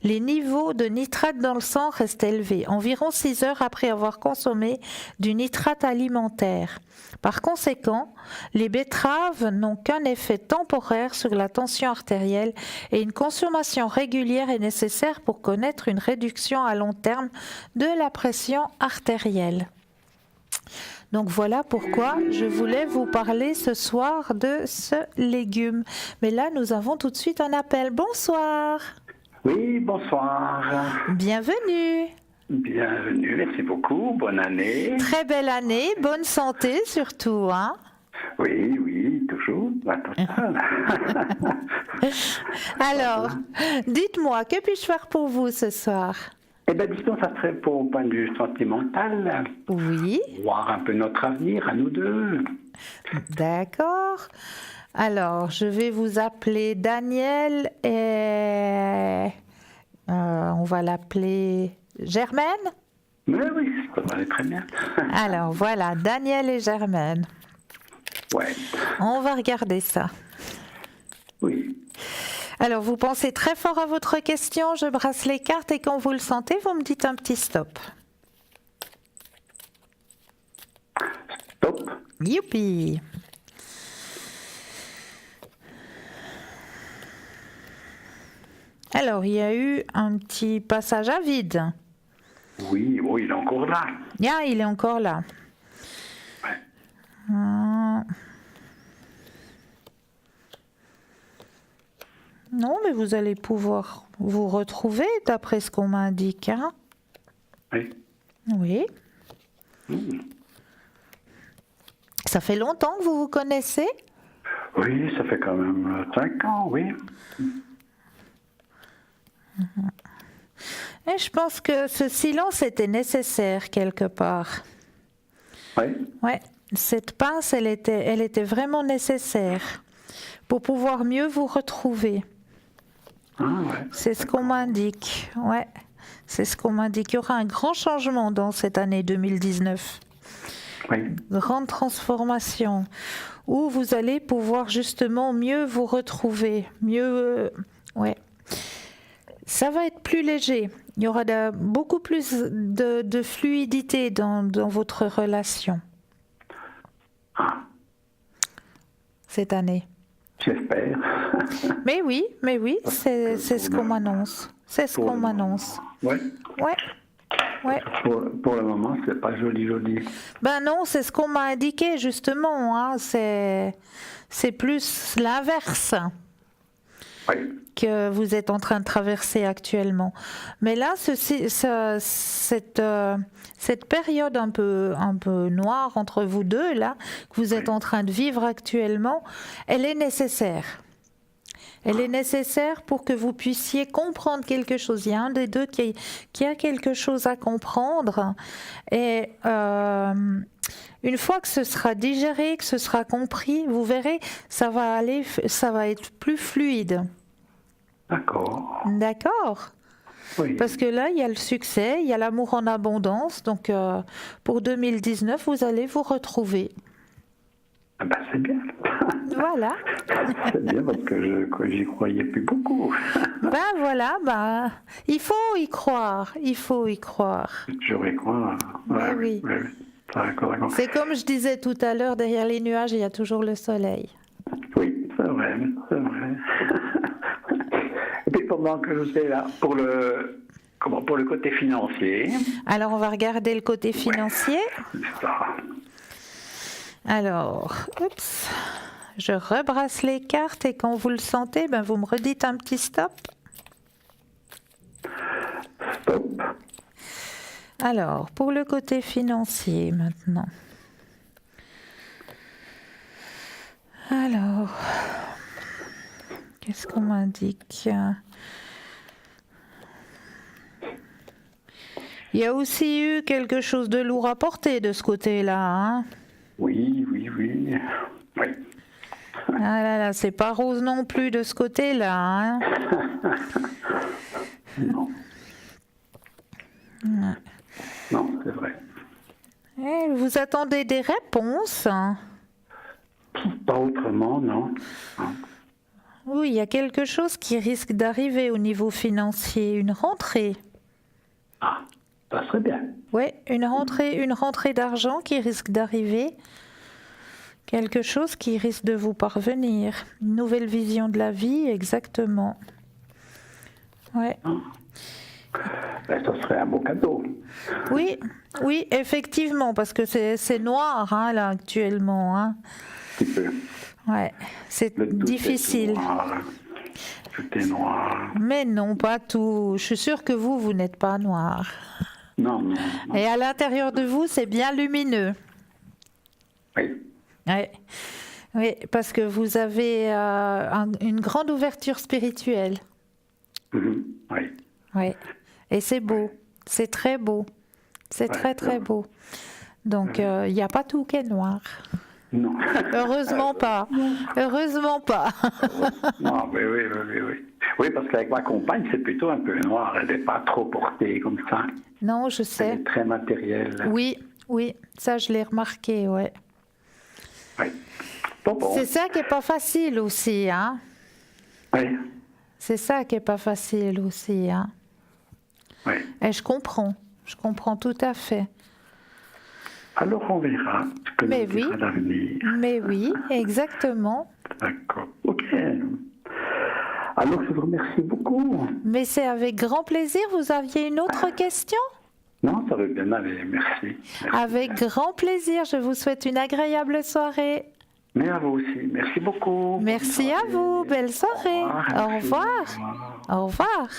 Les niveaux de nitrates dans le sang restent élevés, environ 6 heures après avoir consommé du nitrate alimentaire. Par conséquent, les betteraves n'ont qu'un effet temporaire sur la tension artérielle et une consommation régulière est nécessaire pour connaître une réduction à long terme de la pression artérielle. Donc voilà pourquoi je voulais vous parler ce soir de ce légume. Mais là, nous avons tout de suite un appel. Bonsoir. Oui, bonsoir. Bienvenue. Bienvenue, merci beaucoup, bonne année. Très belle année, bonne santé surtout, Oui, toujours, la totale. Alors, dites-moi, que puis-je faire pour vous ce soir? Eh bien, disons, ça serait pour au point de vue sentimental. Oui. Voir un peu notre avenir, à nous deux. D'accord. Alors, je vais vous appeler Daniel et On va l'appeler Germaine. Mais oui, ça va aller très bien. Alors voilà, Daniel et Germaine. Ouais, On va regarder ça. oui. Alors vous pensez très fort à votre question, je brasse les cartes et quand vous le sentez, vous me dites un petit stop. Stop. Youpi! Alors, il y a eu un petit passage à vide. Oui, oh, il est encore là. Ah, il est encore là. Ouais. Non, mais vous allez pouvoir vous retrouver d'après ce qu'on m'indique. Hein? Oui. Oui. Ça fait longtemps que vous vous connaissez? Oui, ça fait quand même 5 ans, oui. Et je pense que ce silence était nécessaire quelque part. Oui. Ouais, cette pince, elle était vraiment nécessaire pour pouvoir mieux vous retrouver. Ah, ouais. C'est ce qu'on m'indique. Ouais, c'est ce qu'on m'indique. Il y aura un grand changement dans cette année 2019. Oui. Grande transformation où vous allez pouvoir justement mieux vous retrouver, mieux, ouais. Ça va être plus léger. Il y aura beaucoup plus de fluidité dans votre relation Ah, cette année. j'espère. Mais oui, c'est ce qu'on m'annonce. C'est ce qu'on m'annonce. Oui. Ouais, ouais. Pour le moment, c'est pas joli, joli. Ben non, c'est ce qu'on m'a indiqué justement. Hein. C'est plus l'inverse Oui. que vous êtes en train de traverser actuellement. Mais là, cette période un peu noire entre vous deux, là, que vous êtes en train de vivre actuellement, elle est nécessaire. Elle est nécessaire pour que vous puissiez comprendre quelque chose. Il y a un des deux qui a quelque chose à comprendre. Et une fois que ce sera digéré, que ce sera compris, vous verrez, ça va être plus fluide. D'accord. D'accord? Oui. Parce que là, il y a le succès, il y a l'amour en abondance. Donc, pour 2019, vous allez vous retrouver. Ah ben, c'est bien. Voilà. C'est bien parce que j'y croyais plus beaucoup. Ben voilà, il faut y croire. Il faut y croire. J'aurais quoi. Mais oui. D'accord. C'est comme je disais tout à l'heure, derrière les nuages, il y a toujours le soleil. Oui, c'est vrai. Et puis pendant que je suis là, pour le côté financier. Alors, on va regarder le côté financier. C'est ça. Alors, je rebrasse les cartes et quand vous le sentez, vous me redites un petit stop. Stop. Alors, pour le côté financier maintenant. Alors, qu'est-ce qu'on m'indique? Il y a aussi eu quelque chose de lourd à porter de ce côté-là, hein? Oui. Ah là là, c'est pas rose non plus de ce côté-là, hein? Non. Ouais. Non, c'est vrai. Et vous attendez des réponses? Pas autrement, non. Oui, il y a quelque chose qui risque d'arriver au niveau financier, une rentrée. Ah, ça serait bien. Oui, une rentrée d'argent qui risque d'arriver. Quelque chose qui risque de vous parvenir. Une nouvelle vision de la vie, exactement. Ouais. Ça serait un beau cadeau. Oui, effectivement, parce que c'est noir, hein, là, actuellement. Hein. Un petit peu. Ouais, c'est Le tout difficile. est noir. Tout est noir. Mais non, pas tout. Je suis sûre que vous n'êtes pas noir. Non. Et à l'intérieur de vous, c'est bien lumineux. Oui. Ouais. Oui, parce que vous avez une grande ouverture spirituelle. Mhm. Oui. Oui. Et c'est beau. C'est très beau. C'est Ouais, très beau. Donc, il n'y a pas tout qui est noir. Non. Heureusement pas. Heureusement pas. Non, oui. Oui, parce qu'avec ma compagne, c'est plutôt un peu noir. Elle n'est pas trop portée comme ça. Non, je Elle sais. est très matérielle. Oui, oui, ça je l'ai remarqué, ouais. Oui. Bon. C'est ça qui est pas facile aussi, hein. Oui. C'est ça qui est pas facile aussi, hein. Oui. Et je comprends tout à fait. Alors on verra ce que Mais nous dira l'avenir. Mais oui, exactement. D'accord. Ok. Alors je vous remercie beaucoup. Mais c'est avec grand plaisir. Vous aviez une autre question? Non, ça va bien aller. Merci. Avec grand plaisir. Je vous souhaite une agréable soirée. Mais à vous aussi. Merci beaucoup. Merci à vous. Belle soirée. Au revoir. Au revoir.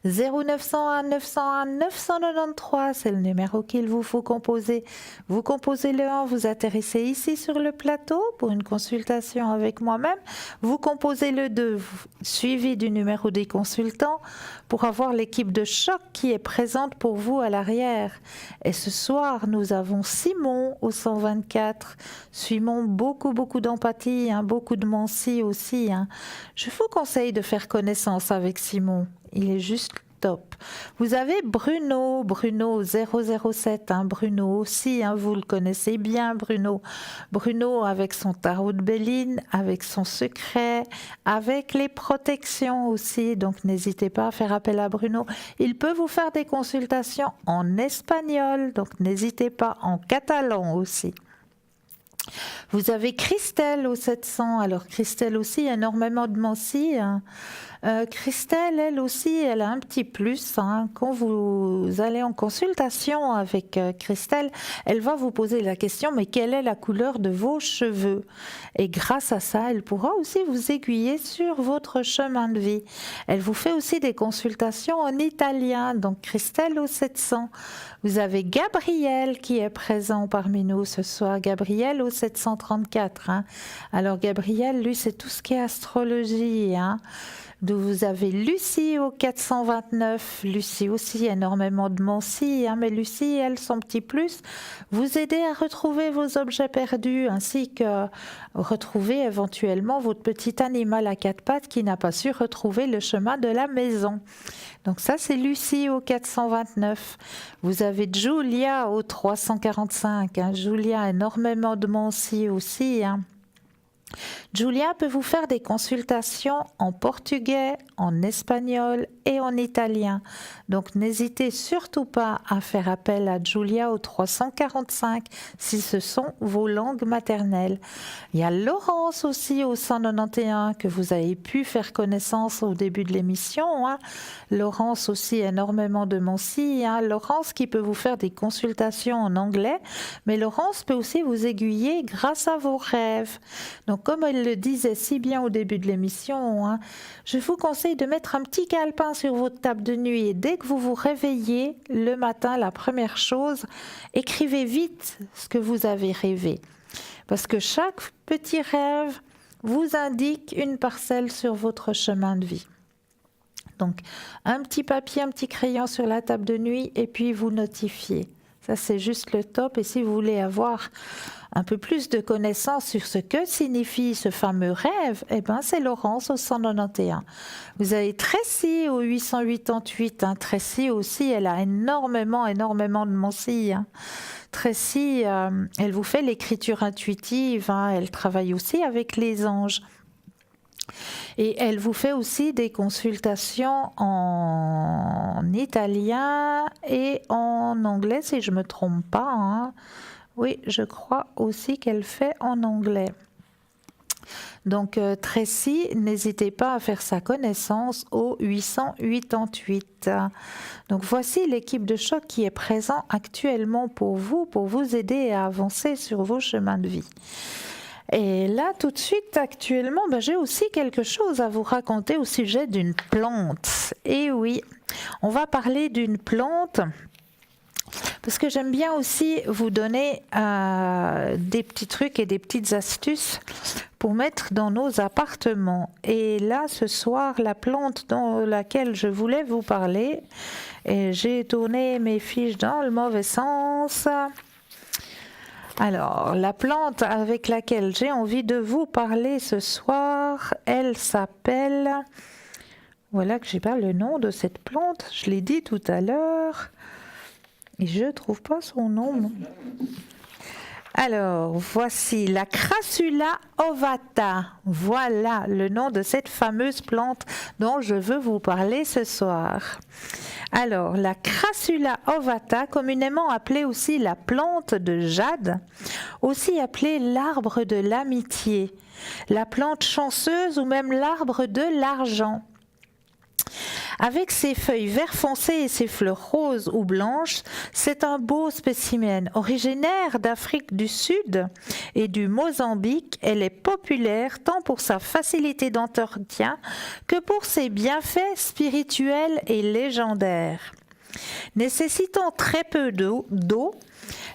0901 901 993, c'est le numéro qu'il vous faut composer. Vous composez le 1, vous atterrissez ici sur le plateau pour une consultation avec moi-même. Vous composez le 2, suivi du numéro des consultants pour avoir l'équipe de choc qui est présente pour vous à l'arrière. Et ce soir, nous avons Simon au 124. Simon, beaucoup d'empathie, hein, beaucoup de Mancy aussi. Hein. Je vous conseille de faire connaissance avec Simon. Il est juste top. Vous avez Bruno 007, hein, Bruno aussi, hein, vous le connaissez bien, Bruno. Bruno avec son tarot de Béline, avec son secret, avec les protections aussi, donc n'hésitez pas à faire appel à Bruno. Il peut vous faire des consultations en espagnol, donc n'hésitez pas, en catalan aussi. Vous avez Christelle au 700. Alors Christelle aussi, énormément de Mancy. Hein. Christelle, elle aussi, elle a un petit plus. Hein. Quand vous allez en consultation avec Christelle, elle va vous poser la question, mais quelle est la couleur de vos cheveux? Et grâce à ça, elle pourra aussi vous aiguiller sur votre chemin de vie. Elle vous fait aussi des consultations en italien. Donc Christelle au 700. Vous avez Gabriel qui est présent parmi nous ce soir. Gabriel au 734. Hein. Alors Gabriel, lui, c'est tout ce qui est astrologie. Hein. Donc vous avez Lucie au 429. Lucie aussi, énormément de Mancy. Hein. Mais Lucie, elle, son petit plus, vous aider à retrouver vos objets perdus ainsi que retrouver éventuellement votre petit animal à quatre pattes qui n'a pas su retrouver le chemin de la maison. Donc ça, c'est Lucie au 429. Vous avez Julia au 345. Hein. Julia, énormément de Mancy aussi. Hein. Julia peut vous faire des consultations en portugais, en espagnol et en italien. Donc n'hésitez surtout pas à faire appel à Julia au 345 si ce sont vos langues maternelles. Il y a Laurence aussi au 191 que vous avez pu faire connaissance au début de l'émission. Hein. Laurence aussi, énormément de Mancy. Hein. Laurence qui peut vous faire des consultations en anglais, mais Laurence peut aussi vous aiguiller grâce à vos rêves. Donc comme elle le disait si bien au début de l'émission, hein, je vous conseille de mettre un petit calepin sur votre table de nuit et dès que vous vous réveillez le matin, la première chose, écrivez vite ce que vous avez rêvé. Parce que chaque petit rêve vous indique une parcelle sur votre chemin de vie. Donc un petit papier, un petit crayon sur la table de nuit et puis vous notifiez. Ça, c'est juste le top. Et si vous voulez avoir un peu plus de connaissances sur ce que signifie ce fameux rêve, eh ben, c'est Laurence au 191. Vous avez Tracy au 888. Hein. Tracy aussi, elle a énormément de Mancy. Hein. Tracy, elle vous fait l'écriture intuitive. Hein. Elle travaille aussi avec les anges. Et elle vous fait aussi des consultations en italien et en anglais, si je ne me trompe pas. Hein. Oui, je crois aussi qu'elle fait en anglais. Donc Tracy, n'hésitez pas à faire sa connaissance au 888. Donc voici l'équipe de choc qui est présente actuellement pour vous aider à avancer sur vos chemins de vie. Et là, tout de suite, actuellement, j'ai aussi quelque chose à vous raconter au sujet d'une plante. Et oui, on va parler d'une plante parce que j'aime bien aussi vous donner des petits trucs et des petites astuces pour mettre dans nos appartements. Et là, ce soir, la plante dans laquelle je voulais vous parler, et j'ai tourné mes fiches dans le mauvais sens. Alors, la plante avec laquelle j'ai envie de vous parler ce soir, elle s'appelle... Voilà que j'ai pas le nom de cette plante, je l'ai dit tout à l'heure. Et je ne trouve pas son nom. Alors, voici la Crassula ovata. Voilà le nom de cette fameuse plante dont je veux vous parler ce soir. Alors, la Crassula ovata, communément appelée aussi la plante de jade, aussi appelée l'arbre de l'amitié, la plante chanceuse ou même l'arbre de l'argent. Avec ses feuilles vert foncé et ses fleurs roses ou blanches, c'est un beau spécimen. Originaire d'Afrique du Sud et du Mozambique, elle est populaire tant pour sa facilité d'entretien que pour ses bienfaits spirituels et légendaires. Nécessitant très peu d'eau,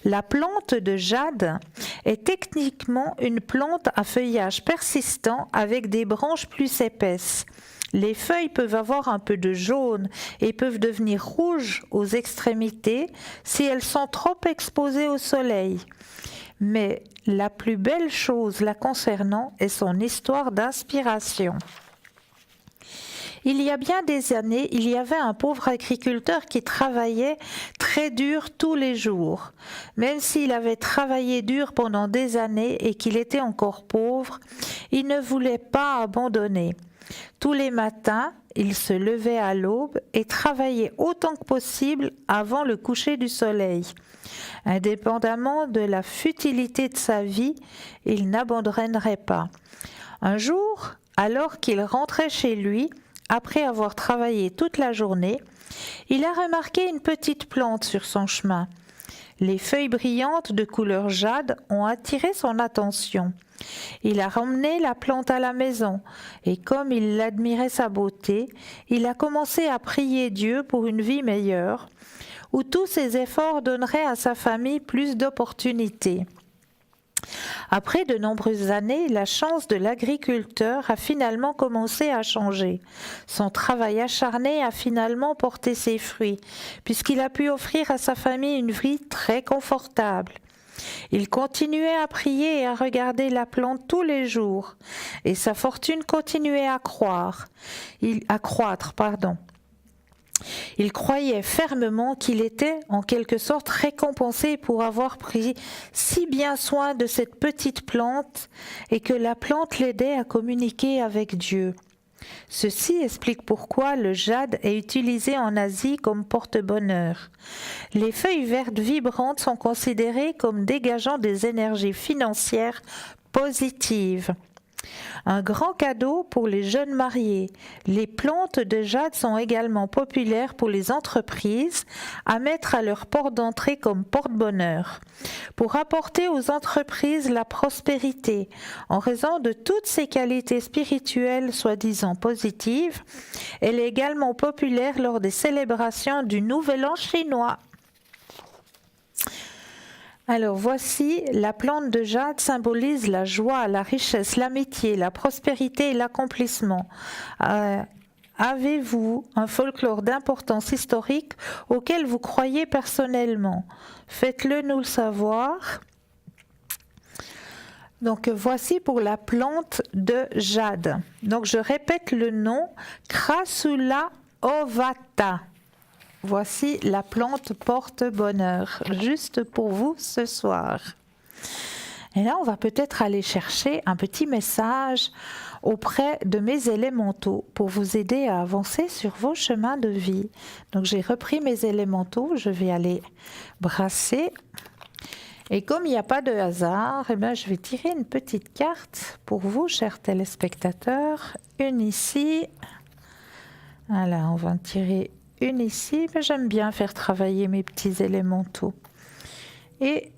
la plante de jade est techniquement une plante à feuillage persistant avec des branches plus épaisses. Les feuilles peuvent avoir un peu de jaune et peuvent devenir rouges aux extrémités si elles sont trop exposées au soleil. Mais la plus belle chose la concernant est son histoire d'inspiration. Il y a bien des années, il y avait un pauvre agriculteur qui travaillait très dur tous les jours. Même s'il avait travaillé dur pendant des années et qu'il était encore pauvre, il ne voulait pas abandonner. Tous les matins, il se levait à l'aube et travaillait autant que possible avant le coucher du soleil. Indépendamment de la futilité de sa vie, il n'abandonnerait pas. Un jour, alors qu'il rentrait chez lui, après avoir travaillé toute la journée, il a remarqué une petite plante sur son chemin. Les feuilles brillantes de couleur jade ont attiré son attention. Il a ramené la plante à la maison et comme il admirait sa beauté, il a commencé à prier Dieu pour une vie meilleure, où tous ses efforts donneraient à sa famille plus d'opportunités. Après de nombreuses années, la chance de l'agriculteur a finalement commencé à changer. Son travail acharné a finalement porté ses fruits, puisqu'il a pu offrir à sa famille une vie très confortable. Il continuait à prier et à regarder la plante tous les jours, et sa fortune continuait à croître. Il croyait fermement qu'il était en quelque sorte récompensé pour avoir pris si bien soin de cette petite plante et que la plante l'aidait à communiquer avec Dieu. Ceci explique pourquoi le jade est utilisé en Asie comme porte-bonheur. Les feuilles vertes vibrantes sont considérées comme dégageant des énergies financières positives. Un grand cadeau pour les jeunes mariés. Les plantes de jade sont également populaires pour les entreprises à mettre à leur porte d'entrée comme porte-bonheur. Pour apporter aux entreprises la prospérité, en raison de toutes ses qualités spirituelles soi-disant positives, elle est également populaire lors des célébrations du Nouvel An chinois. Alors voici, la plante de jade symbolise la joie, la richesse, l'amitié, la prospérité et l'accomplissement. Avez-vous un folklore d'importance historique auquel vous croyez personnellement? Faites-le nous le savoir. Donc voici pour la plante de jade. Donc je répète le nom, Crassula ovata. Voici la plante porte-bonheur, juste pour vous ce soir. Et là, on va peut-être aller chercher un petit message auprès de mes élémentaux pour vous aider à avancer sur vos chemins de vie. Donc, j'ai repris mes élémentaux, je vais aller brasser. Et comme il n'y a pas de hasard, eh bien, je vais tirer une petite carte pour vous, chers téléspectateurs. Une ici. Voilà, on va en tirer une ici, mais j'aime bien faire travailler mes petits élémentaux. Et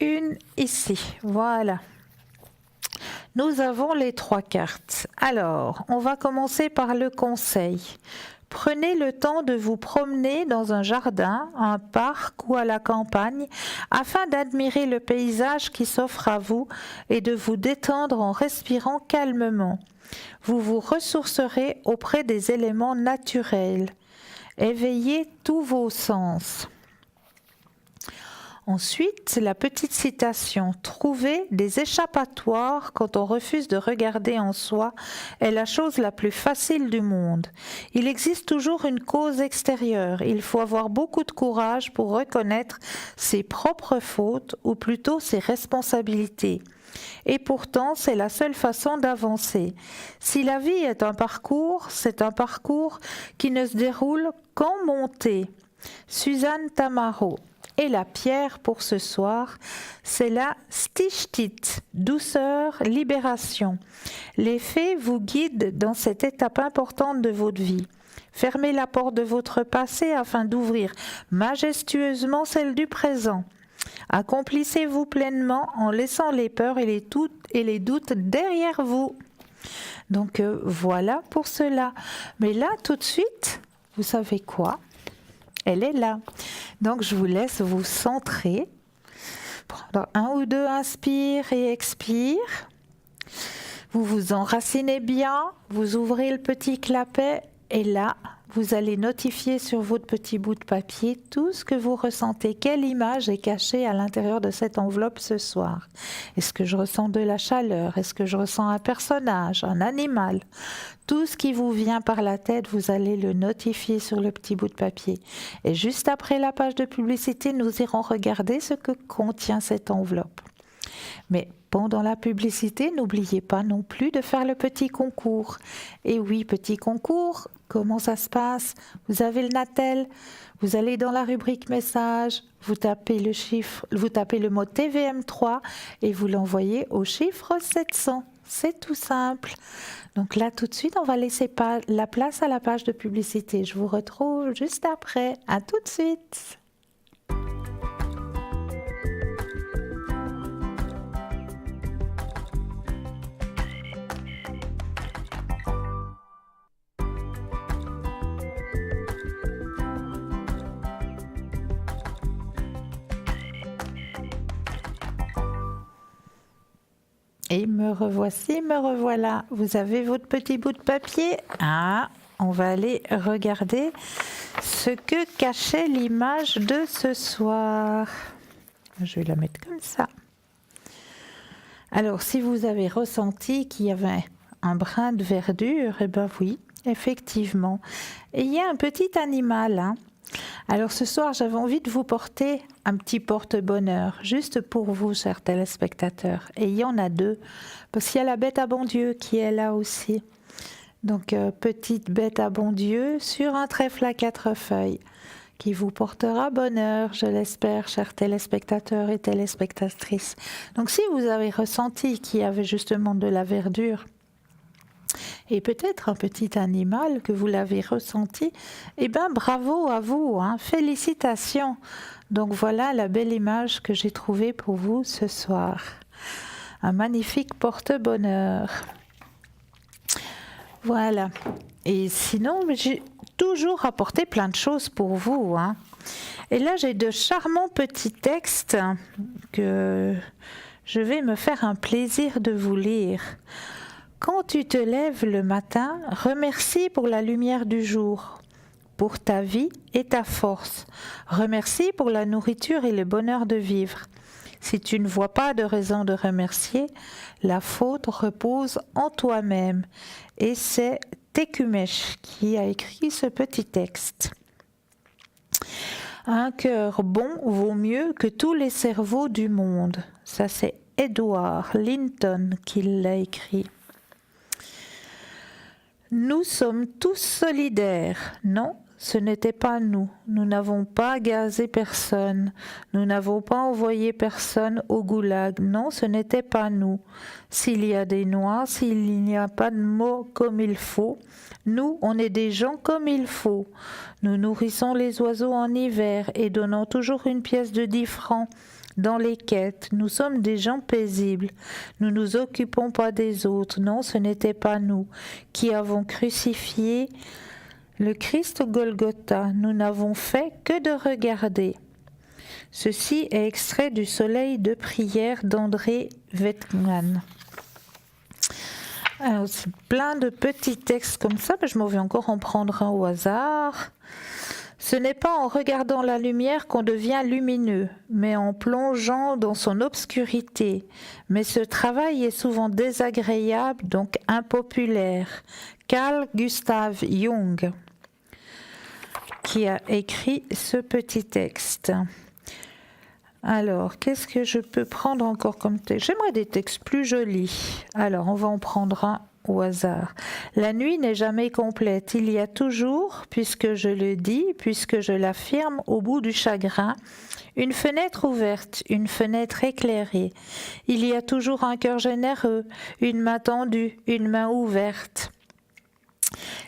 une ici, voilà. Nous avons les 3 cartes. Alors, on va commencer par le conseil. Prenez le temps de vous promener dans un jardin, un parc ou à la campagne afin d'admirer le paysage qui s'offre à vous et de vous détendre en respirant calmement. Vous vous ressourcerez auprès des éléments naturels. Éveillez tous vos sens. Ensuite, la petite citation « Trouver des échappatoires quand on refuse de regarder en soi est la chose la plus facile du monde. Il existe toujours une cause extérieure. Il faut avoir beaucoup de courage pour reconnaître ses propres fautes ou plutôt ses responsabilités. Et pourtant, c'est la seule façon d'avancer. Si la vie est un parcours, c'est un parcours qui ne se déroule qu'en montée. » Suzanne Tamaro. Et la pierre pour ce soir, c'est la Stichtit, douceur, libération. Les fées vous guident dans cette étape importante de votre vie. Fermez la porte de votre passé afin d'ouvrir majestueusement celle du présent. Accomplissez-vous pleinement en laissant les peurs et les doutes derrière vous. Donc voilà pour cela. Mais là, tout de suite, vous savez quoi ? Elle est là. Donc, je vous laisse vous centrer. Prendre un ou deux inspire et expire. Vous vous enracinez bien. Vous ouvrez le petit clapet. Et là, vous allez notifier sur votre petit bout de papier tout ce que vous ressentez. Quelle image est cachée à l'intérieur de cette enveloppe ce soir? Est-ce que je ressens de la chaleur? Est-ce que je ressens un personnage, un animal? Tout ce qui vous vient par la tête, vous allez le notifier sur le petit bout de papier. Et juste après la page de publicité, nous irons regarder ce que contient cette enveloppe. Mais pendant la publicité, n'oubliez pas non plus de faire le petit concours. Et oui, petit concours, comment ça se passe? Vous avez le Natel, vous allez dans la rubrique message, vous tapez le mot TVM3 et vous l'envoyez au chiffre 700. C'est tout simple. Donc là, tout de suite, on va laisser la place à la page de publicité. Je vous retrouve juste après. À tout de suite. Et me revoici, me revoilà. Vous avez votre petit bout de papier. On va aller regarder ce que cachait l'image de ce soir. Je vais la mettre comme ça. Alors, si vous avez ressenti qu'il y avait un brin de verdure, eh bien oui, effectivement. Et il y a un petit animal, Alors ce soir, j'avais envie de vous porter un petit porte-bonheur, juste pour vous, chers téléspectateurs. Et il y en a deux, parce qu'il y a la bête à bon Dieu qui est là aussi. Donc, petite bête à bon Dieu sur un trèfle à 4 feuilles, qui vous portera bonheur, je l'espère, chers téléspectateurs et téléspectatrices. Donc, si vous avez ressenti qu'il y avait justement de la verdure, et peut-être un petit animal que vous l'avez ressenti, eh bien bravo à vous, félicitations. Donc voilà la belle image que j'ai trouvée pour vous ce soir. Un magnifique porte-bonheur. Voilà. Et sinon, j'ai toujours apporté plein de choses pour vous. Et là, j'ai de charmants petits textes que je vais me faire un plaisir de vous lire. Quand tu te lèves le matin, remercie pour la lumière du jour, pour ta vie et ta force. Remercie pour la nourriture et le bonheur de vivre. Si tu ne vois pas de raison de remercier, la faute repose en toi-même. Et c'est Tekumesh qui a écrit ce petit texte. Un cœur bon vaut mieux que tous les cerveaux du monde. Ça, c'est Edward Linton qui l'a écrit. Nous sommes tous solidaires. Non, ce n'était pas nous. Nous n'avons pas gazé personne. Nous n'avons pas envoyé personne au goulag. Non, ce n'était pas nous. S'il y a des noix, s'il n'y a pas de mots comme il faut, nous, on est des gens comme il faut. Nous nourrissons les oiseaux en hiver et donnons toujours une pièce de 10 francs. Dans les quêtes, nous sommes des gens paisibles. Nous ne nous occupons pas des autres. Non, ce n'était pas nous qui avons crucifié le Christ au Golgotha. Nous n'avons fait que de regarder. Ceci est extrait du Soleil de prière d'André Wettmann. Alors, c'est plein de petits textes comme ça, mais je m'en vais encore en prendre un au hasard. Ce n'est pas en regardant la lumière qu'on devient lumineux, mais en plongeant dans son obscurité. Mais ce travail est souvent désagréable, donc impopulaire. Carl Gustav Jung, qui a écrit ce petit texte. Alors, qu'est-ce que je peux prendre encore comme texte? J'aimerais des textes plus jolis. Alors, on va en prendre un au hasard. La nuit n'est jamais complète. Il y a toujours, puisque je le dis, puisque je l'affirme, au bout du chagrin, une fenêtre ouverte, une fenêtre éclairée. Il y a toujours un cœur généreux, une main tendue, une main ouverte.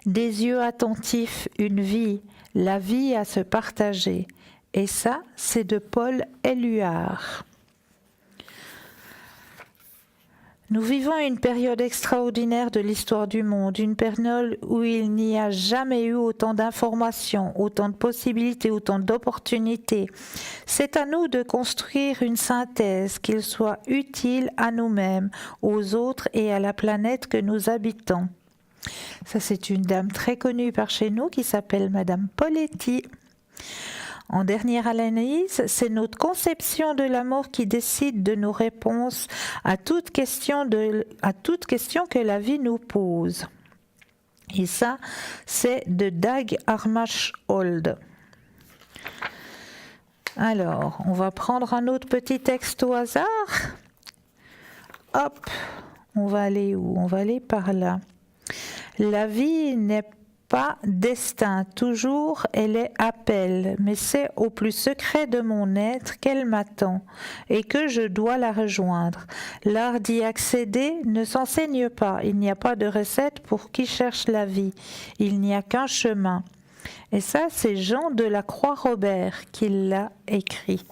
Des yeux attentifs, une vie, la vie à se partager. Et ça, c'est de Paul Éluard. Nous vivons une période extraordinaire de l'histoire du monde, une période où il n'y a jamais eu autant d'informations, autant de possibilités, autant d'opportunités. C'est à nous de construire une synthèse, qu'il soit utile à nous-mêmes, aux autres et à la planète que nous habitons. Ça, c'est une dame très connue par chez nous qui s'appelle Madame Poletti. En dernière analyse, c'est notre conception de la mort qui décide de nos réponses à toute question que la vie nous pose. Et ça, c'est de Dag Hammarskjöld. Alors, on va prendre un autre petit texte au hasard. Hop, on va aller où? On va aller par là. La vie n'est pas destin, toujours elle est appel, mais c'est au plus secret de mon être qu'elle m'attend et que je dois la rejoindre. L'art d'y accéder ne s'enseigne pas, il n'y a pas de recette pour qui cherche la vie, il n'y a qu'un chemin. Et ça, c'est Jean de la Croix-Robert qui l'a écrit.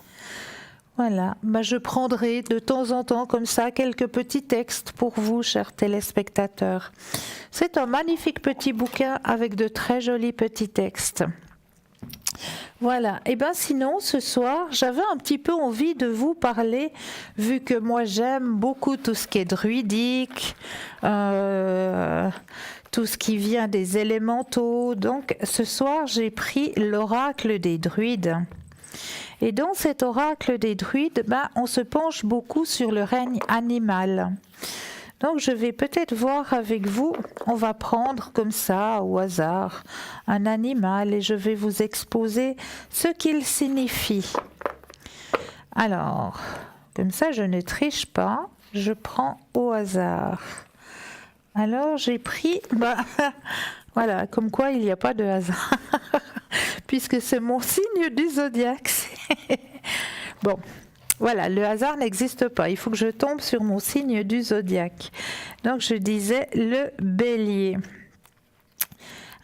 Voilà, je prendrai de temps en temps comme ça quelques petits textes pour vous, chers téléspectateurs. C'est un magnifique petit bouquin avec de très jolis petits textes. Voilà, et sinon ce soir, j'avais un petit peu envie de vous parler, vu que moi j'aime beaucoup tout ce qui est druidique, tout ce qui vient des élémentaux. Donc ce soir, j'ai pris l'oracle des druides. Et dans cet oracle des druides, on se penche beaucoup sur le règne animal. Donc je vais peut-être voir avec vous, on va prendre comme ça au hasard un animal et je vais vous exposer ce qu'il signifie. Alors, comme ça je ne triche pas, je prends au hasard. Alors j'ai pris, voilà, comme quoi il n'y a pas de hasard, puisque c'est mon signe du zodiaque. Bon, voilà, le hasard n'existe pas, il faut que je tombe sur mon signe du zodiaque. Donc je disais le bélier.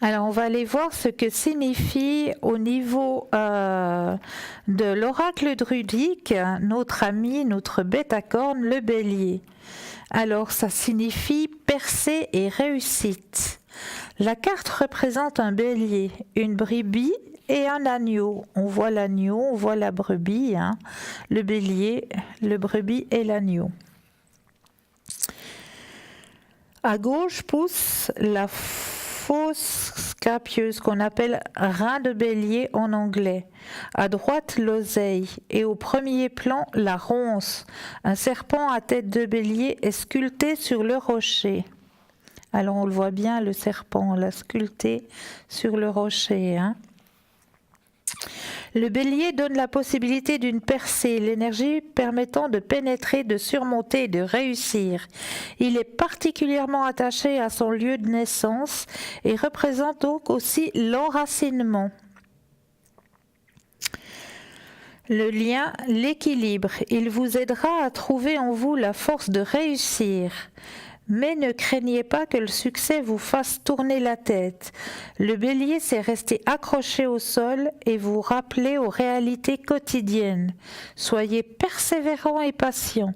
Alors on va aller voir ce que signifie au niveau de l'oracle druidique, notre ami, notre bêta-corne, le bélier. Alors ça signifie percée et réussite. La carte représente un bélier, une brebis et un agneau. On voit l'agneau, on voit la brebis, le bélier, le brebis et l'agneau. À gauche pousse la fausse scapieuse qu'on appelle rein de bélier en anglais. À droite, l'oseille. Et au premier plan, la ronce. Un serpent à tête de bélier est sculpté sur le rocher. Alors on le voit bien, le serpent, on l'a sculpté sur le rocher. Le bélier donne la possibilité d'une percée, l'énergie permettant de pénétrer, de surmonter et de réussir. Il est particulièrement attaché à son lieu de naissance et représente donc aussi l'enracinement. Le lien, l'équilibre, il vous aidera à trouver en vous la force de réussir. Mais ne craignez pas que le succès vous fasse tourner la tête. Le bélier sait rester accroché au sol et vous rappeler aux réalités quotidiennes. Soyez persévérant et patient.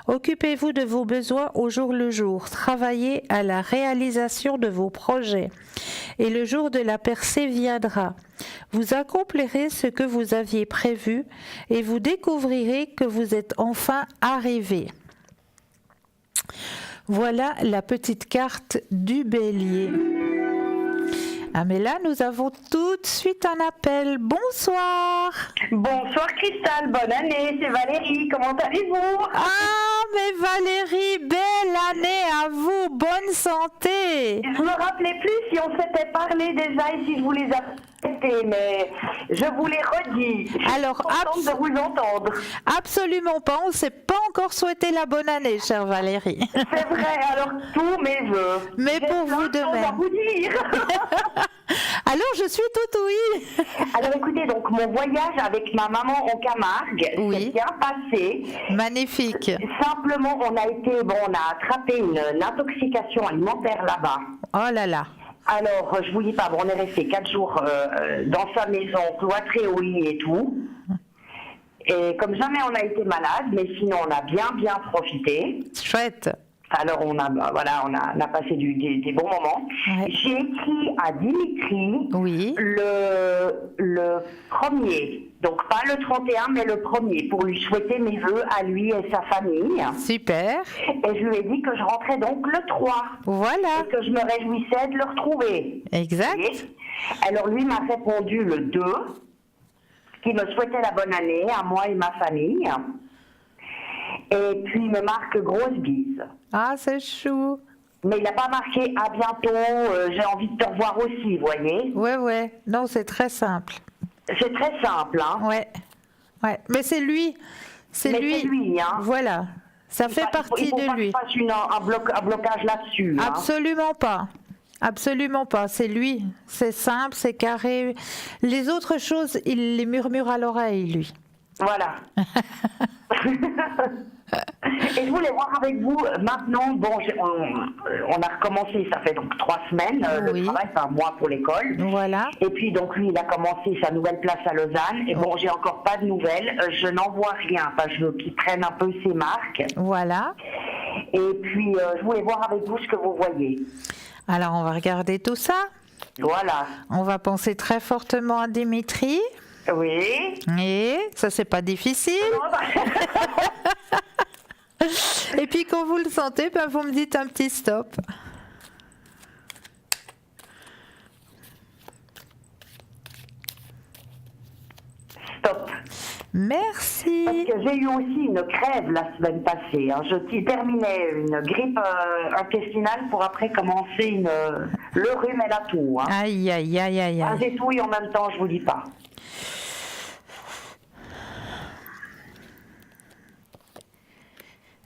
Occupez-vous de vos besoins au jour le jour. Travaillez à la réalisation de vos projets. Et le jour de la percée viendra. Vous accomplirez ce que vous aviez prévu et vous découvrirez que vous êtes enfin arrivé. Voilà la petite carte du bélier. Ah mais là, nous avons tout de suite un appel. Bonsoir. Bonsoir Cristal, bonne année, c'est Valérie, comment allez-vous? Ah mais Valérie, belle année à vous, bonne santé. Je me rappelais plus si on s'était parlé déjà et si je vous les avais, mais je vous les redis. Alors, Je suis contente de vous entendre. Absolument pas, on ne s'est pas encore souhaité la bonne année, chère Valérie. C'est vrai, alors tous mes vœux. Mais J'ai pour plein vous de de choses à même. vous dire. Alors, je suis toute oui. Alors écoutez, donc mon voyage avec ma maman en Camargue Oui. s'est bien passé. Magnifique. Simplement, on a attrapé une intoxication alimentaire là-bas. Oh là là. Alors, je vous dis pas, bon, on est resté 4 jours dans sa maison, cloîtré au lit et tout. Et comme jamais on a été malade, mais sinon on a bien profité. Chouette. Alors on a passé des bons moments. Ouais. J'ai écrit à Dimitri Oui. le premier, donc pas le 31, mais le premier, pour lui souhaiter mes vœux à lui et sa famille. Super. Et je lui ai dit que je rentrais donc le 3 Voilà. et que je me réjouissais de le retrouver. Exact. Et alors lui m'a répondu le 2, qui me souhaitait la bonne année à moi et ma famille. Et puis il me marque grosse bise. Ah, c'est chou. Mais il n'a pas marqué à bientôt, j'ai envie de te revoir aussi, vous voyez. Ouais. Non, c'est très simple. C'est très simple, hein. Ouais. Mais c'est lui. C'est Mais lui. c'est lui, hein. Voilà. Ça fait partie il faut de pas lui. que je fasse un blocage là-dessus. Hein. Absolument pas. Absolument pas. C'est lui. C'est simple, c'est carré. Les autres choses, il les murmure à l'oreille, lui. Voilà. Et je voulais voir avec vous, maintenant, bon, on a recommencé, ça fait donc 3 semaines, Oui. le travail, enfin moi pour l'école. Voilà. Et puis donc lui, il a commencé sa nouvelle place à Lausanne. Et bon, j'ai encore pas de nouvelles, je n'en vois rien, parce que je veux qu'il prenne un peu ses marques. Voilà. Et puis je voulais voir avec vous ce que vous voyez. Alors, on va regarder tout ça. Voilà. On va penser très fortement à Dimitri. Oui. Et ça, c'est pas difficile. Et puis, quand vous le sentez, ben, vous me dites un petit stop. Stop. Merci. Parce que j'ai eu aussi une crève la semaine passée. Hein. Je terminais une grippe intestinale pour après commencer le rhume et la toux. Hein. Aïe. Ah, j'ai tout et en même temps, je vous dis pas.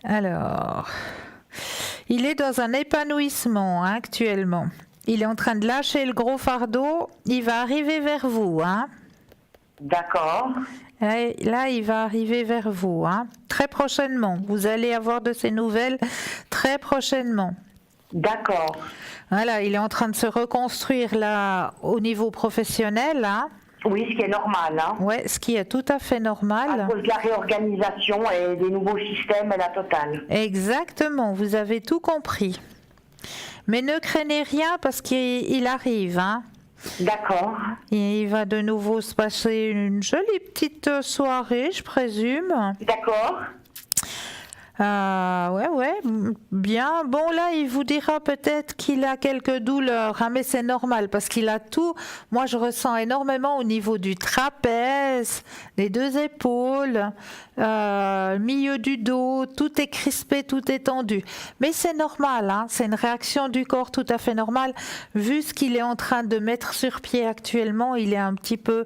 Alors, il est dans un épanouissement hein, actuellement. Il est en train de lâcher le gros fardeau. Il va arriver vers vous. Hein. D'accord. Là, il va arriver vers vous. Hein. Très prochainement. Vous allez avoir de ses nouvelles très prochainement. D'accord. Voilà, il est en train de se reconstruire là au niveau professionnel. Hein. Oui, ce qui est normal. Hein. Ouais, ce qui est tout à fait À normal. cause de la réorganisation et des nouveaux systèmes et la totale. Exactement, vous avez tout compris. Mais ne craignez rien parce qu'il arrive. Hein. D'accord. Et il va de nouveau se passer une jolie petite soirée, je présume. D'accord. Ouais, bien. Bon, là, il vous dira peut-être qu'il a quelques douleurs, hein, mais c'est normal parce qu'il a tout. Moi, je ressens énormément au niveau du trapèze, les 2 épaules, milieu du dos, tout est crispé, tout est tendu. Mais c'est normal, hein, c'est une réaction du corps tout à fait normale. Vu ce qu'il est en train de mettre sur pied actuellement, il est un petit peu...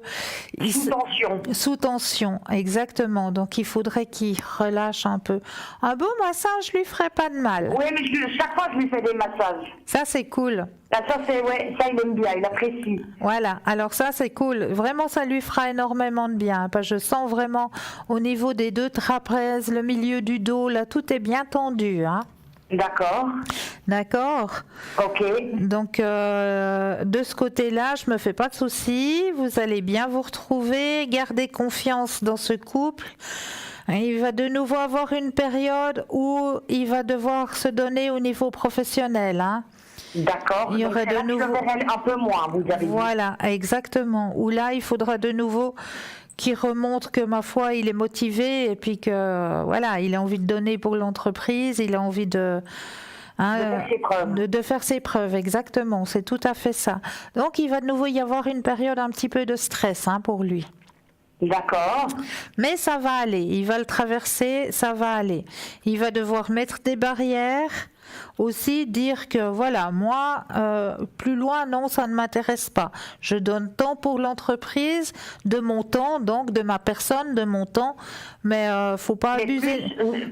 Sous tension. Sous tension, exactement. Donc, il faudrait qu'il relâche un peu. Un beau massage lui ferait pas de mal. Oui, mais chaque fois, je lui fais des massages. Ça, c'est cool. Là, ça, il aime bien, il apprécie. Voilà, alors ça, c'est cool. Vraiment, ça lui fera énormément de bien. Parce que je sens vraiment au niveau des 2 trapèzes, le milieu du dos, là, tout est bien tendu. Hein. D'accord. D'accord. Ok. Donc, de ce côté-là, je me fais pas de soucis. Vous allez bien vous retrouver. Gardez confiance dans ce couple. Il va de nouveau avoir une période où il va devoir se donner au niveau professionnel. Hein. D'accord. Il y aurait Donc, de nouveau... Je le verrai un peu moins, vous avez dit. Voilà, exactement. Où là, il faudra de nouveau qu'il remontre que, ma foi, il est motivé et puis que, voilà, il a envie de donner pour l'entreprise, il a envie de Hein, De faire ses preuves. de faire ses preuves, exactement, c'est tout à fait ça. Donc il va de nouveau y avoir une période un petit peu de stress pour lui. D'accord. Mais ça va aller, il va le traverser, ça va aller. Il va devoir mettre des barrières, aussi dire que voilà, moi, plus loin, non, ça ne m'intéresse pas. Je donne tant pour l'entreprise, de mon temps, donc de ma personne, de mon temps, mais faut pas Mais abuser.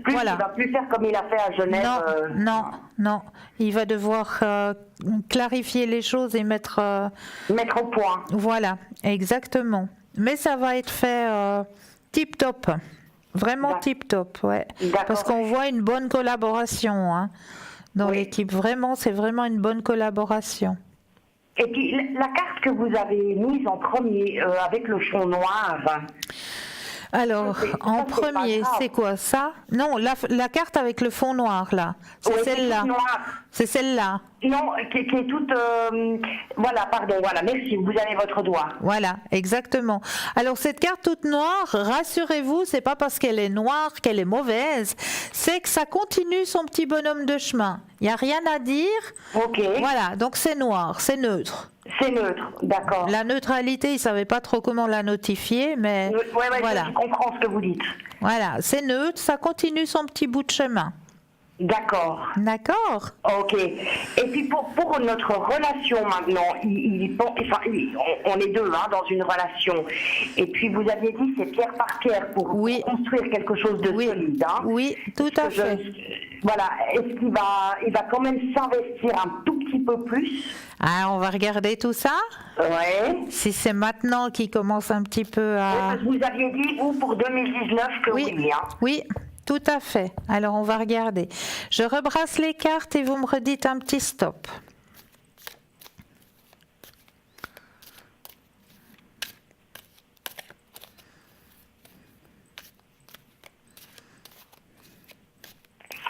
plus Voilà. il va plus faire comme il a fait à Genève. Non. Il va devoir clarifier les choses et mettre... Mettre au point. voilà, exactement. Mais ça va être fait tip-top. Vraiment D'accord. tip-top, ouais. D'accord. Parce qu'on voit une bonne collaboration dans Oui. l'équipe. Vraiment, c'est vraiment une bonne collaboration. Et puis la carte que vous avez mise en premier avec le fond noir. Alors, Ça, c'est en pas premier, grave. c'est quoi ça? Non, la carte avec le fond noir, là. C'est Oui, celle-là. toute noire. C'est celle-là. Non, qui est toute. Voilà, pardon, voilà, merci, vous avez votre doigt. Voilà, exactement. Alors cette carte toute noire, rassurez-vous, c'est pas parce qu'elle est noire qu'elle est mauvaise, c'est que ça continue son petit bonhomme de chemin. Il y a rien à dire. Ok. Voilà, donc c'est noir, c'est neutre. C'est neutre, d'accord. La neutralité, il savait pas trop comment la notifier, mais Ouais, voilà. je comprends ce que vous dites. Voilà, c'est neutre, ça continue son petit bout de chemin. D'accord. D'accord? Ok. Et puis pour notre relation maintenant, on est deux dans une relation. Et puis vous aviez dit c'est pierre par pierre pour Oui. construire quelque chose de Oui, solide. oui, tout à fait. Voilà. Est-ce qu'il va quand même s'investir un tout petit peu plus? Ah, on va regarder tout ça. Ouais. Si c'est maintenant qu'il commence un petit peu à... Parce que vous aviez dit, vous, pour 2019, que oui. Oui, tout à fait. Alors, on va regarder. Je rebrasse les cartes et vous me redites un petit stop.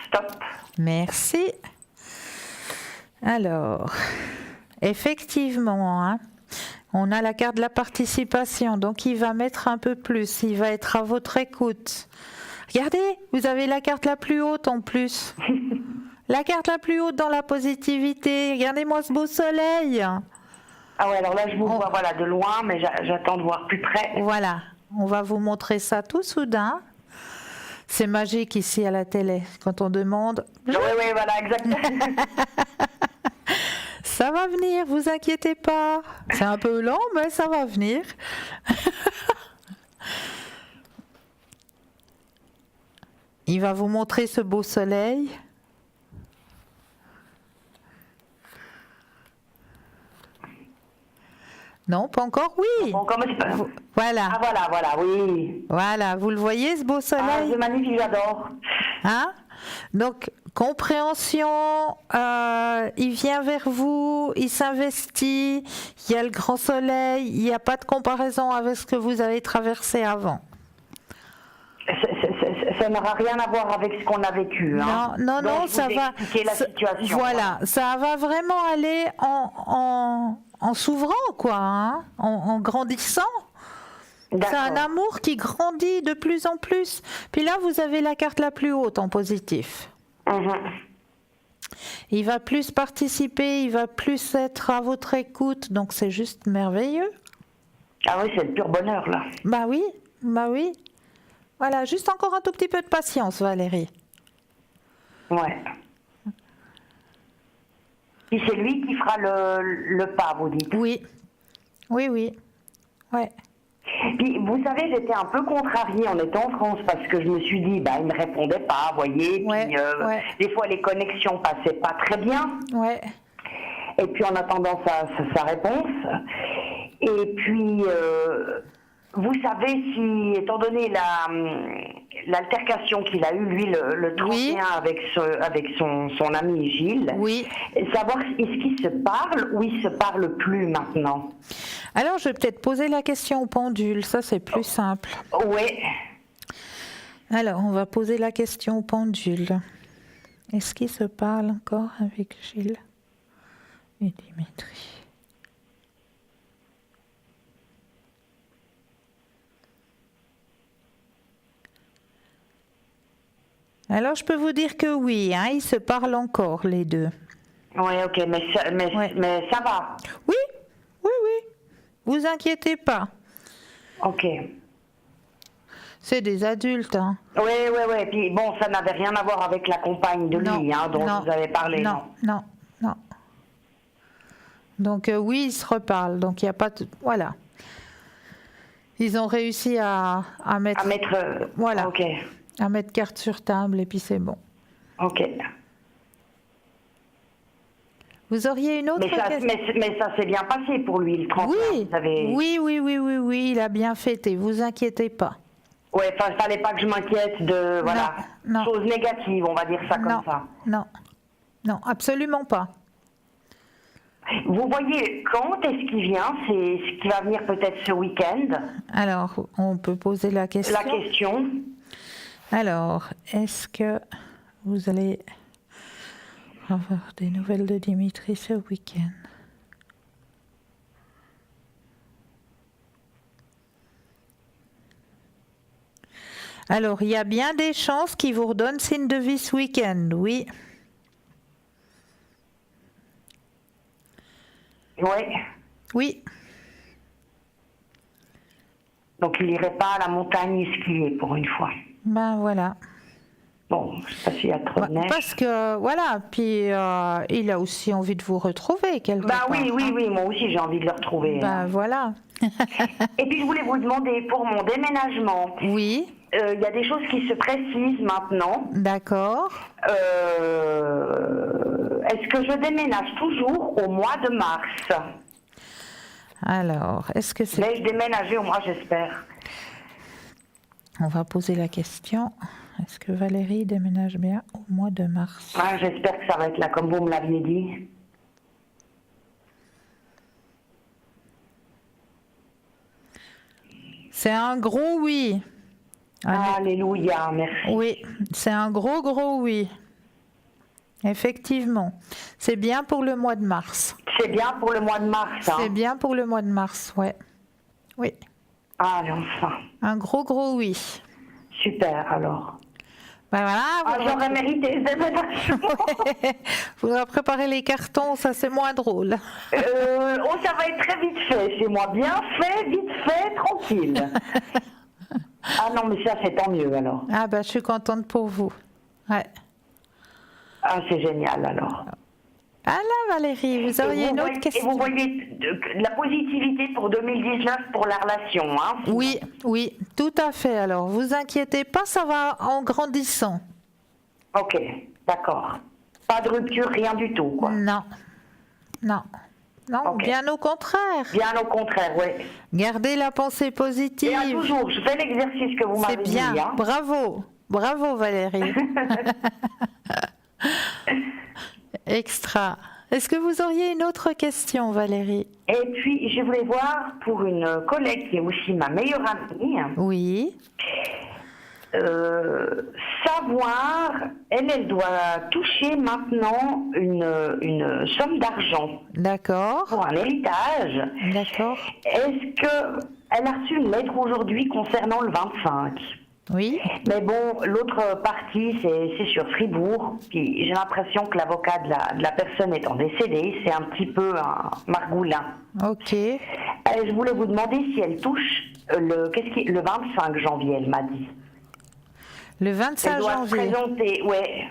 Stop. Merci. Alors, effectivement, on a la carte de la participation, donc il va mettre un peu plus, il va être à votre écoute. Regardez, vous avez la carte la plus haute en plus. La carte la plus haute dans la positivité. Regardez-moi ce beau soleil. Ah ouais, alors là, je vous vois voilà, de loin, mais j'attends de voir plus près. Voilà, on va vous montrer ça tout soudain. C'est magique ici à la télé, quand on demande. Oui, voilà, exactement. Ça va venir, vous inquiétez pas. C'est un peu lent, mais ça va venir. Il va vous montrer ce beau soleil. Non, pas encore? Oui. Bon, comment c'est pas... Voilà. Ah voilà, oui. Voilà, vous le voyez, ce beau Ah, soleil? c'est magnifique, j'adore. Donc, compréhension, il vient vers vous, il s'investit, il y a le grand soleil, il n'y a pas de comparaison avec ce que vous avez traversé avant. Ça n'aura rien à voir avec ce qu'on a vécu. Non, Donc, ça va. la situation. Voilà, ça va vraiment aller en s'ouvrant, quoi, en grandissant. C'est un amour qui grandit de plus en plus. Puis là, vous avez la carte la plus haute en positif. Il va plus participer, il va plus être à votre écoute, donc c'est juste merveilleux. Ah oui, c'est le pur bonheur, là. Bah oui. Voilà, juste encore un tout petit peu de patience, Valérie. Ouais. Puis c'est lui qui fera le pas, vous dites. Oui. Ouais. Puis, vous savez, j'étais un peu contrariée en étant en France parce que je me suis dit, il ne me répondait pas, vous voyez. Puis, des fois, les connexions passaient pas très bien. Ouais. Et puis, en attendant sa réponse. Et puis, vous savez, si, étant donné l'altercation qu'il a eue, lui, le 31 avec son ami Gilles, savoir est-ce qu'ils se parlent ou ils se parlent plus maintenant? Alors, je vais peut-être poser la question au pendule, ça c'est plus simple. Oui. Alors, on va poser la question au pendule. Est-ce qu'il se parle encore avec Gilles et Dimitri? Alors, je peux vous dire que oui, hein, ils se parlent encore, les deux. Oui, ok, mais ça va. Oui, oui, oui. Vous inquiétez pas. Ok. C'est des adultes, hein. Oui. Puis bon, ça n'avait rien à voir avec la compagne de lui, hein, dont vous avez parlé. Non. Donc oui, ils se reparlent. Donc il n'y a pas de... Voilà. Ils ont réussi à mettre... voilà. Ok. À mettre carte sur table et puis c'est bon. Ok. Vous auriez une autre question? Mais ça s'est bien passé pour lui, le transfert. Oui, il a bien fêté. Vous inquiétez pas. Ouais, enfin, il fallait pas que je m'inquiète de Non. choses négatives, on va dire ça comme ça. Non, absolument pas. Vous voyez, quand est-ce qu'il vient? C'est ce qui va venir peut-être ce week-end. Alors, on peut poser la question. La question. Alors, est-ce que vous allez avoir des nouvelles de Dimitri ce week-end? Alors, il y a bien des chances qu'il vous redonne signe de vie ce week-end, oui. Ouais. Oui. Donc il n'irait pas à la montagne skier pour une fois. Ben voilà. Bon, je sais pas s'il y a trop de neige. Parce que, voilà, puis il a aussi envie de vous retrouver quelque part. Oui, moi aussi j'ai envie de le retrouver. Ben voilà. Et puis je voulais vous demander, pour mon déménagement, Oui. Il y a des choses qui se précisent maintenant. D'accord. Est-ce que je déménage toujours au mois de mars? Alors, est-ce que c'est... Vais-je déménager au mois, j'espère? On va poser la question. Est-ce que Valérie déménage bien au mois de mars? Ah, j'espère que ça va être là, comme vous me l'aviez dit. C'est un gros oui. Alléluia, merci. Oui, c'est un gros oui. Effectivement. C'est bien pour le mois de mars. C'est bien pour le mois de mars, hein? C'est bien pour le mois de mars, ouais. Oui. Ah, enfin. Un gros oui. Super, alors. Ben voilà. J'aurais mérité ce déménagement. Faudra préparer les cartons, ça c'est moins drôle. Ça va être très vite fait chez moi. Bien fait, vite fait, tranquille. Ah non, mais ça, c'est tant mieux, alors. Ah ben, je suis contente pour vous. Ouais. Ah, c'est génial, alors. Ah là, Valérie, vous auriez une autre question? Et vous voyez la positivité pour 2019 pour la relation, hein? Oui, tout à fait. Alors, vous inquiétez pas, ça va en grandissant. Ok, d'accord. Pas de rupture, rien du tout, quoi. Non, Okay. Bien au contraire. Bien au contraire, oui. Gardez la pensée positive. Et toujours, je fais l'exercice que vous m'avez dit. C'est bien, hein. bravo Valérie. Extra. Est-ce que vous auriez une autre question, Valérie? Et puis, je voulais voir pour une collègue qui est aussi ma meilleure amie. Oui. Savoir, elle doit toucher maintenant une somme d'argent. D'accord. Pour un héritage. D'accord. Est-ce qu'elle a reçu une lettre aujourd'hui concernant le 25? Oui. Mais bon, l'autre partie, c'est sur Fribourg. Puis j'ai l'impression que l'avocat de la personne étant décédée, c'est un petit peu un margoulin. Ok. Je voulais vous demander si elle touche le 25 janvier, elle m'a dit. Le 25 elle doit janvier. Se présenter, ouais.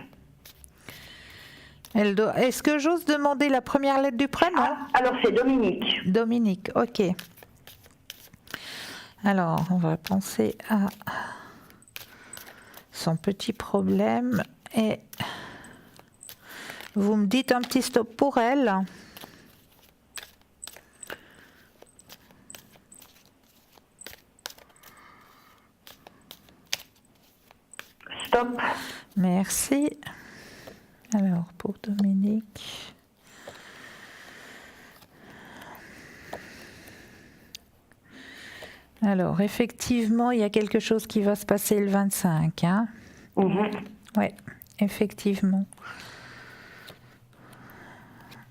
Est-ce que j'ose demander la première lettre du prénom? Alors c'est Dominique. Dominique, ok. Alors, on va penser à son petit problème et vous me dites un petit stop pour elle. Stop. Merci. Alors, pour Dominique. Alors, effectivement, il y a quelque chose qui va se passer le 25. Hein? Oui, effectivement.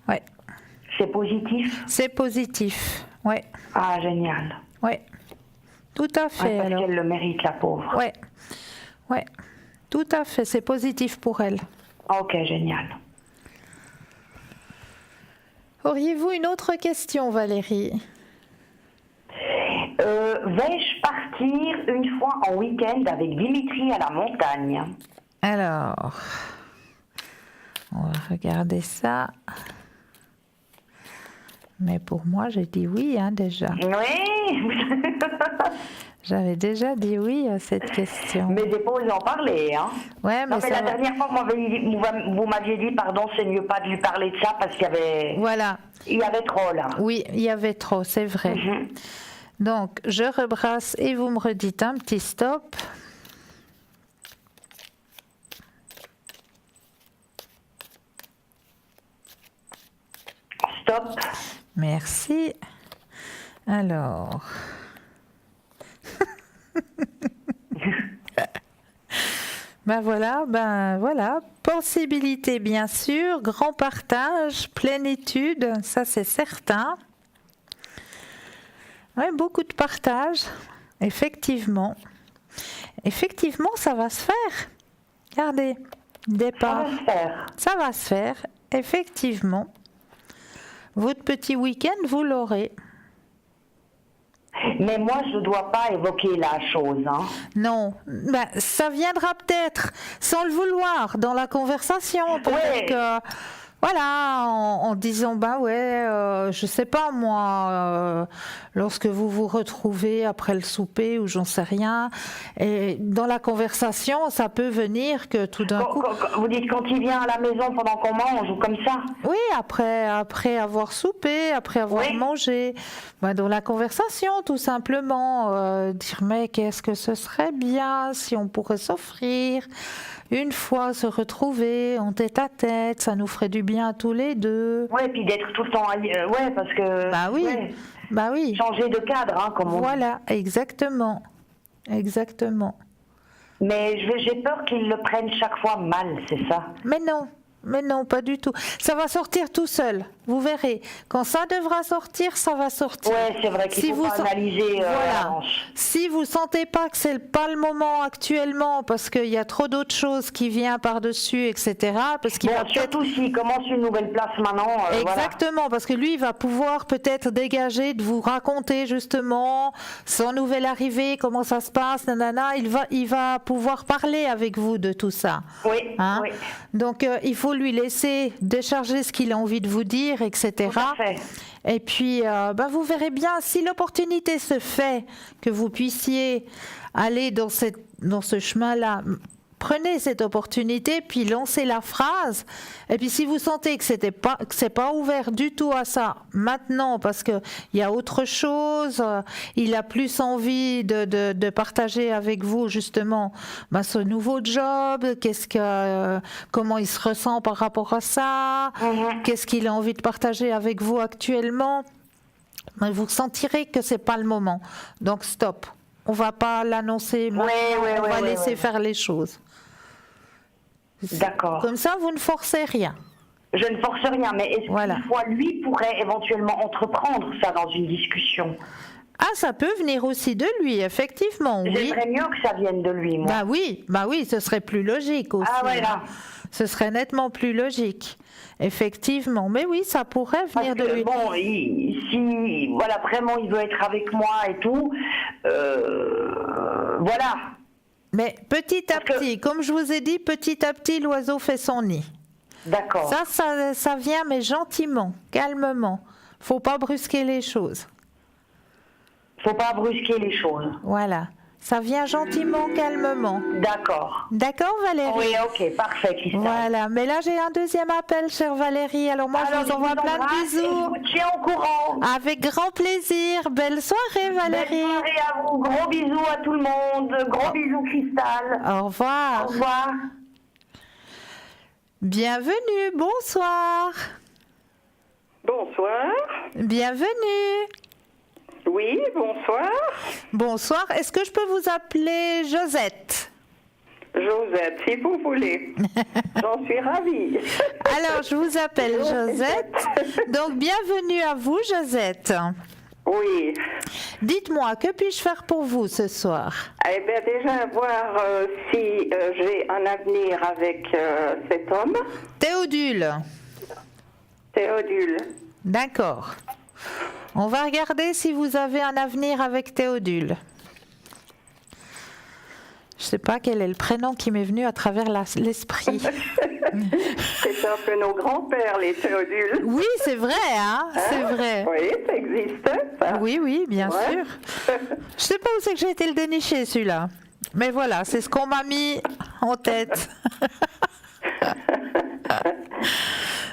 Ouais. C'est positif? C'est positif, oui. Ah, génial. Oui, tout à fait. Parce alors. qu'elle le mérite, la pauvre. Oui, Tout à fait, c'est positif pour elle. Ok, génial. Auriez-vous une autre question, Valérie? Vais-je partir une fois en week-end avec Dimitri à la montagne? Alors, on va regarder ça. Mais pour moi, j'ai dit oui, déjà. Oui. J'avais déjà dit oui à cette question. Mais j'ai pas osé en parler, hein. Ouais, mais non, mais la ça va... dernière fois, vous m'aviez dit, pardon, c'est mieux pas de lui parler de ça parce qu'il y avait... Voilà. Il y avait trop, là. Oui, il y avait trop, c'est vrai. Donc, je rebrasse et vous me redites un petit stop. Stop. Merci. Alors... Ben voilà, possibilité bien sûr, grand partage, plénitude, ça c'est certain. Oui, beaucoup de partage, effectivement. Effectivement, ça va se faire. Regardez, départ. Ça va se faire. Ça va se faire, effectivement. Votre petit week-end, vous l'aurez. Mais moi, je ne dois pas évoquer la chose. Hein. Non, ça viendra peut-être, sans le vouloir, dans la conversation. Peut-être que, voilà, en disant, je sais pas moi, lorsque vous vous retrouvez après le souper ou j'en sais rien, et dans la conversation, ça peut venir que tout d'un coup... Vous dites quand il vient à la maison pendant qu'on mange ou comme ça? Oui, après avoir soupé, après avoir mangé, dans la conversation tout simplement, dire mais qu'est-ce que ce serait bien si on pourrait s'offrir une fois se retrouver en tête à tête, ça nous ferait du bien à tous les deux. Oui, puis d'être tout le temps parce que... Bah oui. Changer de cadre, hein, comme on dit. Voilà, exactement. Mais j'ai peur qu'ils le prennent chaque fois mal, c'est ça? Mais non, pas du tout. Ça va sortir tout seul, vous verrez. Quand ça devra sortir, ça va sortir. Oui, c'est vrai qu'il faut pas analyser Si vous sentez pas que c'est pas le moment actuellement, parce qu'il y a trop d'autres choses qui viennent par-dessus, etc. Parce qu'il va surtout s'il commence une nouvelle place maintenant. Exactement, parce que lui, il va pouvoir peut-être dégager, de vous raconter justement son nouvelle arrivée, comment ça se passe, nanana. Il va pouvoir parler avec vous de tout ça. Oui, oui. Donc, il faut lui laisser décharger ce qu'il a envie de vous dire, etc. Tout à fait. Et puis, vous verrez bien, si l'opportunité se fait que vous puissiez aller dans ce chemin-là, prenez cette opportunité, puis lancez la phrase. Et puis, si vous sentez que c'est pas ouvert du tout à ça maintenant, parce que il y a autre chose, il a plus envie de partager avec vous justement ce nouveau job, comment il se ressent par rapport à ça, qu'est-ce qu'il a envie de partager avec vous actuellement. Vous sentirez que c'est pas le moment. Donc stop. On va pas l'annoncer maintenant. On va laisser faire les choses. D'accord. Comme ça, vous ne forcez rien. Je ne force rien, mais est-ce qu'une fois, lui pourrait éventuellement entreprendre ça dans une discussion? Ah, ça peut venir aussi de lui, effectivement. J'aimerais mieux que ça vienne de lui, moi. Bah oui, ce serait plus logique aussi. Ah, voilà. Ce serait nettement plus logique. Effectivement, mais oui, ça pourrait venir de lui. Bon, si vraiment il veut être avec moi et tout, voilà. Mais petit à petit, comme je vous ai dit, petit à petit, l'oiseau fait son nid. D'accord. Ça vient, mais gentiment, calmement. Faut pas brusquer les choses. Faut pas brusquer les choses. Voilà. Ça vient gentiment, calmement. D'accord. D'accord, Valérie? Oui, ok, parfait, Christelle. Voilà, mais là j'ai un deuxième appel, chère Valérie. Alors moi, je vous envoie plein de bisous. Je vous tiens au courant. Avec grand plaisir. Belle soirée, Valérie. Belle soirée à vous. Gros bisous à tout le monde. Gros bisous, Christelle. Au revoir. Au revoir. Bienvenue, bonsoir. Bonsoir. Bienvenue. Oui, bonsoir. Bonsoir. Est-ce que je peux vous appeler Josette? Josette, si vous voulez. J'en suis ravie. Alors, je vous appelle Josette. Donc, bienvenue à vous, Josette. Oui. Dites-moi, que puis-je faire pour vous ce soir? Eh bien, déjà, voir si j'ai un avenir avec cet homme, Théodule. Théodule. D'accord. On va regarder si vous avez un avenir avec Théodule. Je ne sais pas quel est le prénom qui m'est venu à travers l'esprit. C'est un peu nos grands-pères, les Théodules. Oui, c'est vrai, hein, c'est vrai. Oui, ça existe, ça. Oui, oui, bien Ouais. sûr. Je sais pas où c'est que j'ai été le dénicher, celui-là. Mais voilà, c'est ce qu'on m'a mis en tête.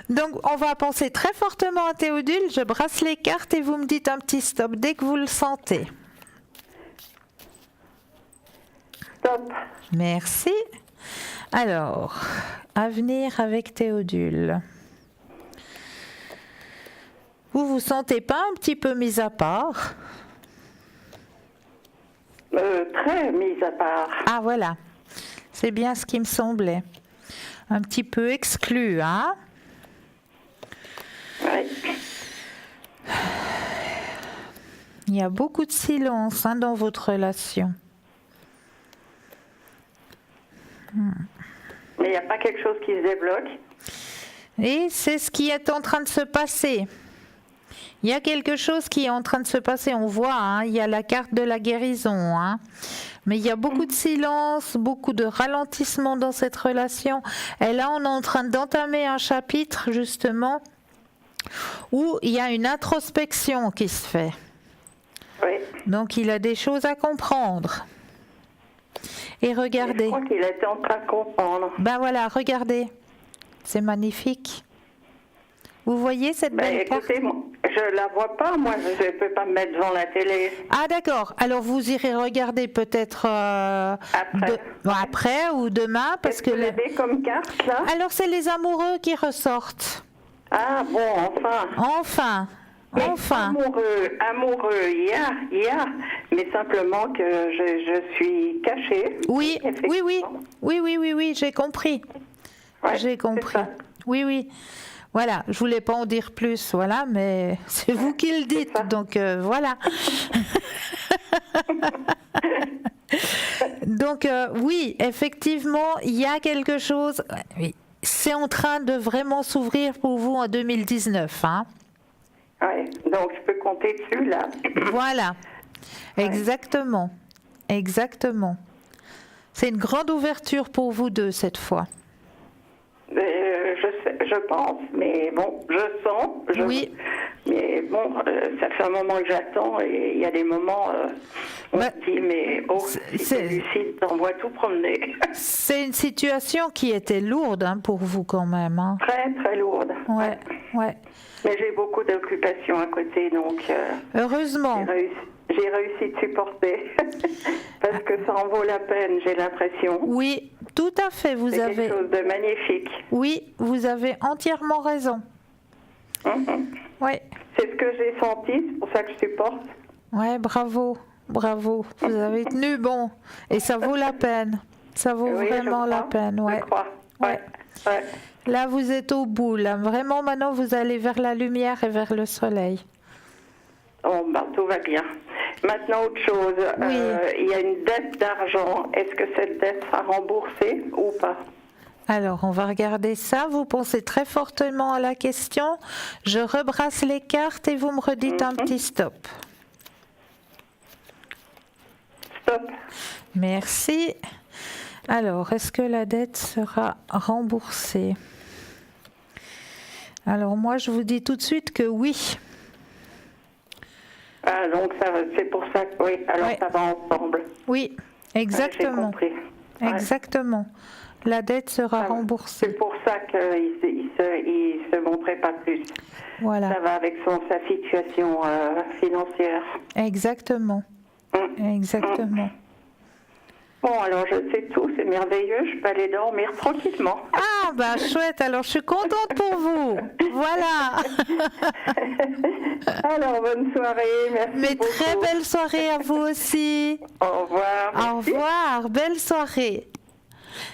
Donc, on va penser très fortement à Théodule. Je brasse les cartes et vous me dites un petit stop dès que vous le sentez. Stop. Merci. Alors, avenir avec Théodule. Vous vous sentez pas un petit peu mis à part? Très mise à part. Ah voilà, c'est bien ce qui me semblait. Un petit peu exclu, hein? Oui. Il y a beaucoup de silence hein, dans votre relation. Mais il n'y a pas quelque chose qui se débloque. Et c'est ce qui est en train de se passer. Il y a quelque chose qui est en train de se passer. On voit, hein, il y a la carte de la guérison. Hein. Mais il y a beaucoup de silence, beaucoup de ralentissement dans cette relation. Et là, on est en train d'entamer un chapitre, justement, où il y a une introspection qui se fait. Oui. Donc, il a des choses à comprendre. Et regardez. Je crois qu'il était en train de comprendre. Ben voilà, regardez. C'est magnifique. Vous voyez cette belle carte? Écoutez, moi, je la vois pas, moi, je ne peux pas me mettre devant la télé. Ah d'accord, alors vous irez regarder peut-être après ou demain parce Qu'est-ce que... que vous avez comme carte, là? Alors c'est les amoureux qui ressortent. Ah bon, enfin. Mais Enfin. amoureux, il y a, mais simplement que je suis cachée. Oui, oui, j'ai compris. Ouais, J'ai compris. c'est ça. Oui. Voilà, je voulais pas en dire plus, voilà, mais c'est vous qui le dites, donc voilà. Donc oui, effectivement, il y a quelque chose. Oui, c'est en train de vraiment s'ouvrir pour vous en 2019, hein. Ouais, donc je peux compter dessus là. Voilà, exactement. C'est une grande ouverture pour vous deux cette fois. Je pense, mais bon, je sens. Oui. Mais bon, ça fait un moment que j'attends et il y a des moments, on se dit, mais si t'es lucide, t'envoies tout promener. C'est une situation qui était lourde hein, pour vous quand même. Hein. Très, très lourde. Ouais. Mais j'ai beaucoup d'occupations à côté, donc... Heureusement. J'ai réussi de supporter. Parce que ça en vaut la peine, j'ai l'impression. Oui, tout à fait. Vous avez quelque chose de magnifique. Oui, vous avez entièrement raison. Oui. C'est ce que j'ai senti, c'est pour ça que je supporte. Ouais, bravo. Vous avez tenu bon. Et ça vaut la peine. Ça vaut vraiment la peine. Ouais. Je crois. Ouais. Là, vous êtes au bout. Là. Vraiment, maintenant, vous allez vers la lumière et vers le soleil. Oh, ben, tout va bien. Maintenant, autre chose. Oui. Il y a une dette d'argent. Est-ce que cette dette sera remboursée ou pas? Alors, on va regarder ça. Vous pensez très fortement à la question. Je rebrasse les cartes et vous me redites un petit stop. Stop. Merci. Alors, est-ce que la dette sera remboursée? Alors, moi, je vous dis tout de suite que oui. Ah, donc c'est pour ça que oui, alors ça va ensemble. Oui, exactement. J'ai compris. Exactement. La dette sera remboursée. C'est pour ça qu'il se montrait pas plus. Voilà. Ça va avec sa situation financière. Exactement. Exactement. Bon, alors je sais tout, c'est merveilleux, je peux aller dormir tranquillement. Ah, bah chouette, alors je suis contente pour vous. Voilà. Alors, bonne soirée, merci Mais beaucoup. très belle soirée à vous aussi. Au revoir. Au revoir, belle soirée.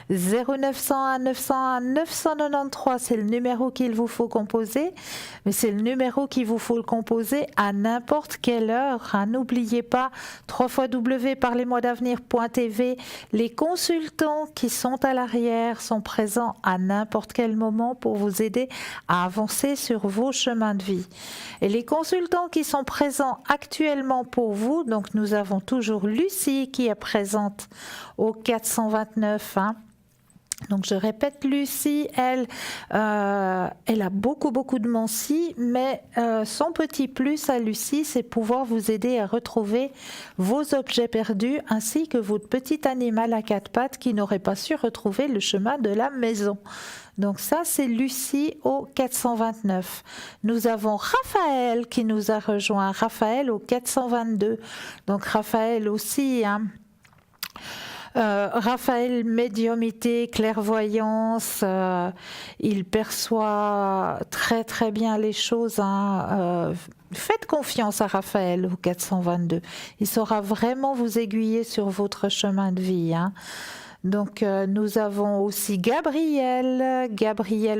0901 901 993, c'est le numéro qu'il vous faut composer, mais c'est le numéro qu'il vous faut le composer à n'importe quelle heure. Hein. N'oubliez pas, www.parlez-moi-d'avenir.tv, les consultants qui sont à l'arrière sont présents à n'importe quel moment pour vous aider à avancer sur vos chemins de vie. Et les consultants qui sont présents actuellement pour vous, donc nous avons toujours Lucie qui est présente au 429. Hein. Donc je répète, Lucie, elle a beaucoup de mensis, mais son petit plus à Lucie, c'est pouvoir vous aider à retrouver vos objets perdus ainsi que votre petit animal à quatre pattes qui n'aurait pas su retrouver le chemin de la maison. Donc ça, c'est Lucie au 429. Nous avons Raphaël qui nous a rejoint, Raphaël au 422. Donc Raphaël aussi, hein. Raphaël, médiumité, clairvoyance, il perçoit très bien les choses. Hein. Faites confiance à Raphaël au 422. Il saura vraiment vous aiguiller sur votre chemin de vie. Hein. Donc nous avons aussi Gabriel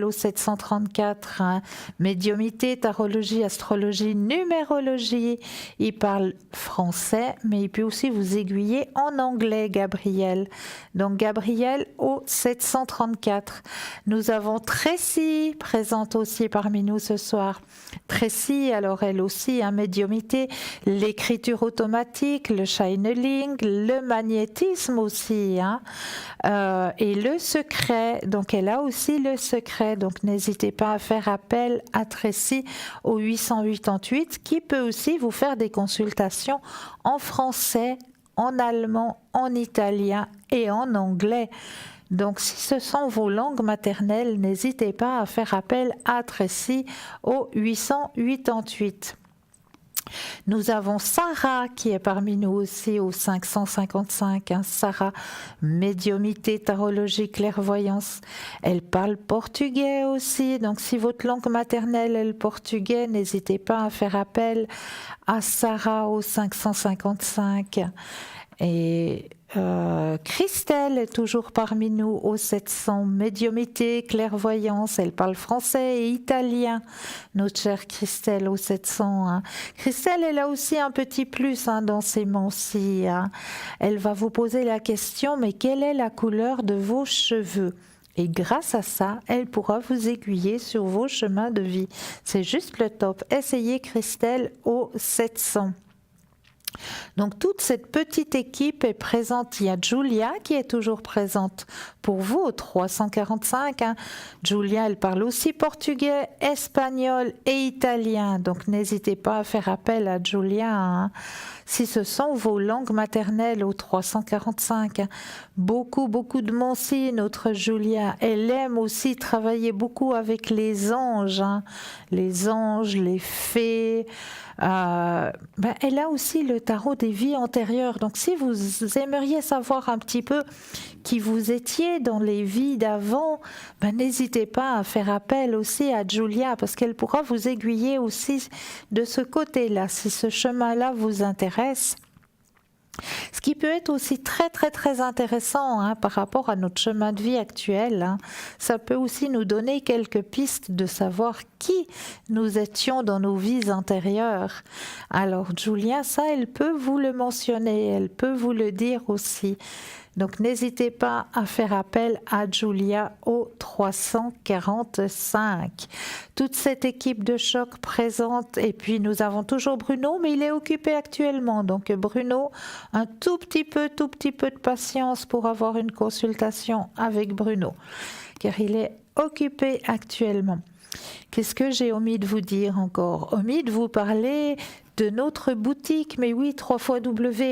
au 734, hein, médiumité, tarologie, astrologie, numérologie. Il parle français, mais il peut aussi vous aiguiller en anglais, Gabriel. Donc Gabriel au 734. Nous avons Tracy, présente aussi parmi nous ce soir. Tracy, alors elle aussi, hein, médiumité, l'écriture automatique, le channeling, le magnétisme aussi, hein. Et le secret, donc elle a aussi le secret, donc n'hésitez pas à faire appel à Tracy au 888 qui peut aussi vous faire des consultations en français, en allemand, en italien et en anglais. Donc si ce sont vos langues maternelles, n'hésitez pas à faire appel à Tracy au 888. Nous avons Sarah qui est parmi nous aussi au 555. Hein. Sarah, médiumité, tarologie, clairvoyance. Elle parle portugais aussi. Donc si votre langue maternelle est le portugais, n'hésitez pas à faire appel à Sarah au 555. Et Christelle est toujours parmi nous au 700, médiumité, clairvoyance, elle parle français et italien, notre chère Christelle au 700. Hein. Christelle, elle a aussi un petit plus, hein, dans ses mensis. Hein. Elle va vous poser la question, mais quelle est la couleur de vos cheveux ? Et grâce à ça, elle pourra vous aiguiller sur vos chemins de vie. C'est juste le top. Essayez Christelle au 700. Donc toute cette petite équipe est présente. Il y a Julia qui est toujours présente pour vous au 345. Hein. Julia, elle parle aussi portugais, espagnol et italien. Donc n'hésitez pas à faire appel à Julia. Hein. Si ce sont vos langues maternelles au 345. Hein. Beaucoup de mensis, notre Julia. Elle aime aussi travailler beaucoup avec les anges. Hein. Les anges, les fées. Elle a aussi le tarot des vies antérieures. Donc si vous aimeriez savoir un petit peu qui vous étiez dans les vies d'avant, n'hésitez pas à faire appel aussi à Julia parce qu'elle pourra vous aiguiller aussi de ce côté-là si ce chemin-là vous intéresse. Ce qui peut être aussi très intéressant, hein, par rapport à notre chemin de vie actuel. Hein. Ça peut aussi nous donner quelques pistes de savoir qui nous étions dans nos vies antérieures. Alors Julia, ça, elle peut vous le mentionner, elle peut vous le dire aussi. Donc n'hésitez pas à faire appel à Julia au 345. Toute cette équipe de choc présente, et puis nous avons toujours Bruno, mais il est occupé actuellement. Donc Bruno, un tout petit peu de patience pour avoir une consultation avec Bruno, car il est occupé actuellement. Qu'est-ce que j'ai omis de vous dire encore ? Omis de vous parler de notre boutique, mais oui,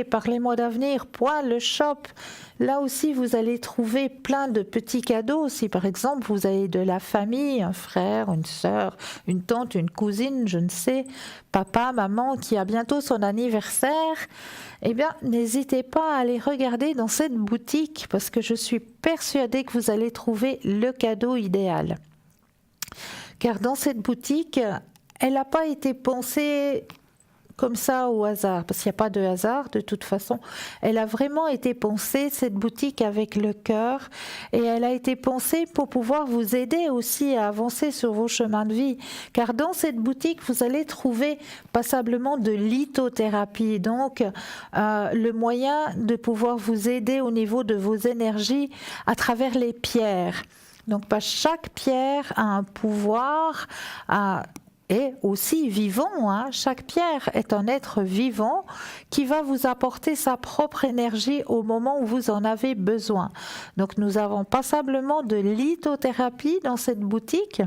parlez-moi d'avenir, le shop. Là aussi, vous allez trouver plein de petits cadeaux. Si par exemple, vous avez de la famille, un frère, une sœur, une tante, une cousine, je ne sais, papa, maman, qui a bientôt son anniversaire, eh bien, n'hésitez pas à aller regarder dans cette boutique parce que je suis persuadée que vous allez trouver le cadeau idéal. Car dans cette boutique, elle n'a pas été pensée comme ça au hasard, parce qu'il n'y a pas de hasard de toute façon. Elle a vraiment été pensée, cette boutique, avec le cœur, et elle a été pensée pour pouvoir vous aider aussi à avancer sur vos chemins de vie. Car dans cette boutique, vous allez trouver passablement de lithothérapie, donc le moyen de pouvoir vous aider au niveau de vos énergies à travers les pierres. Donc chaque pierre a un pouvoir, et aussi vivant, hein. Chaque pierre est un être vivant qui va vous apporter sa propre énergie au moment où vous en avez besoin. Donc nous avons passablement de lithothérapie dans cette boutique.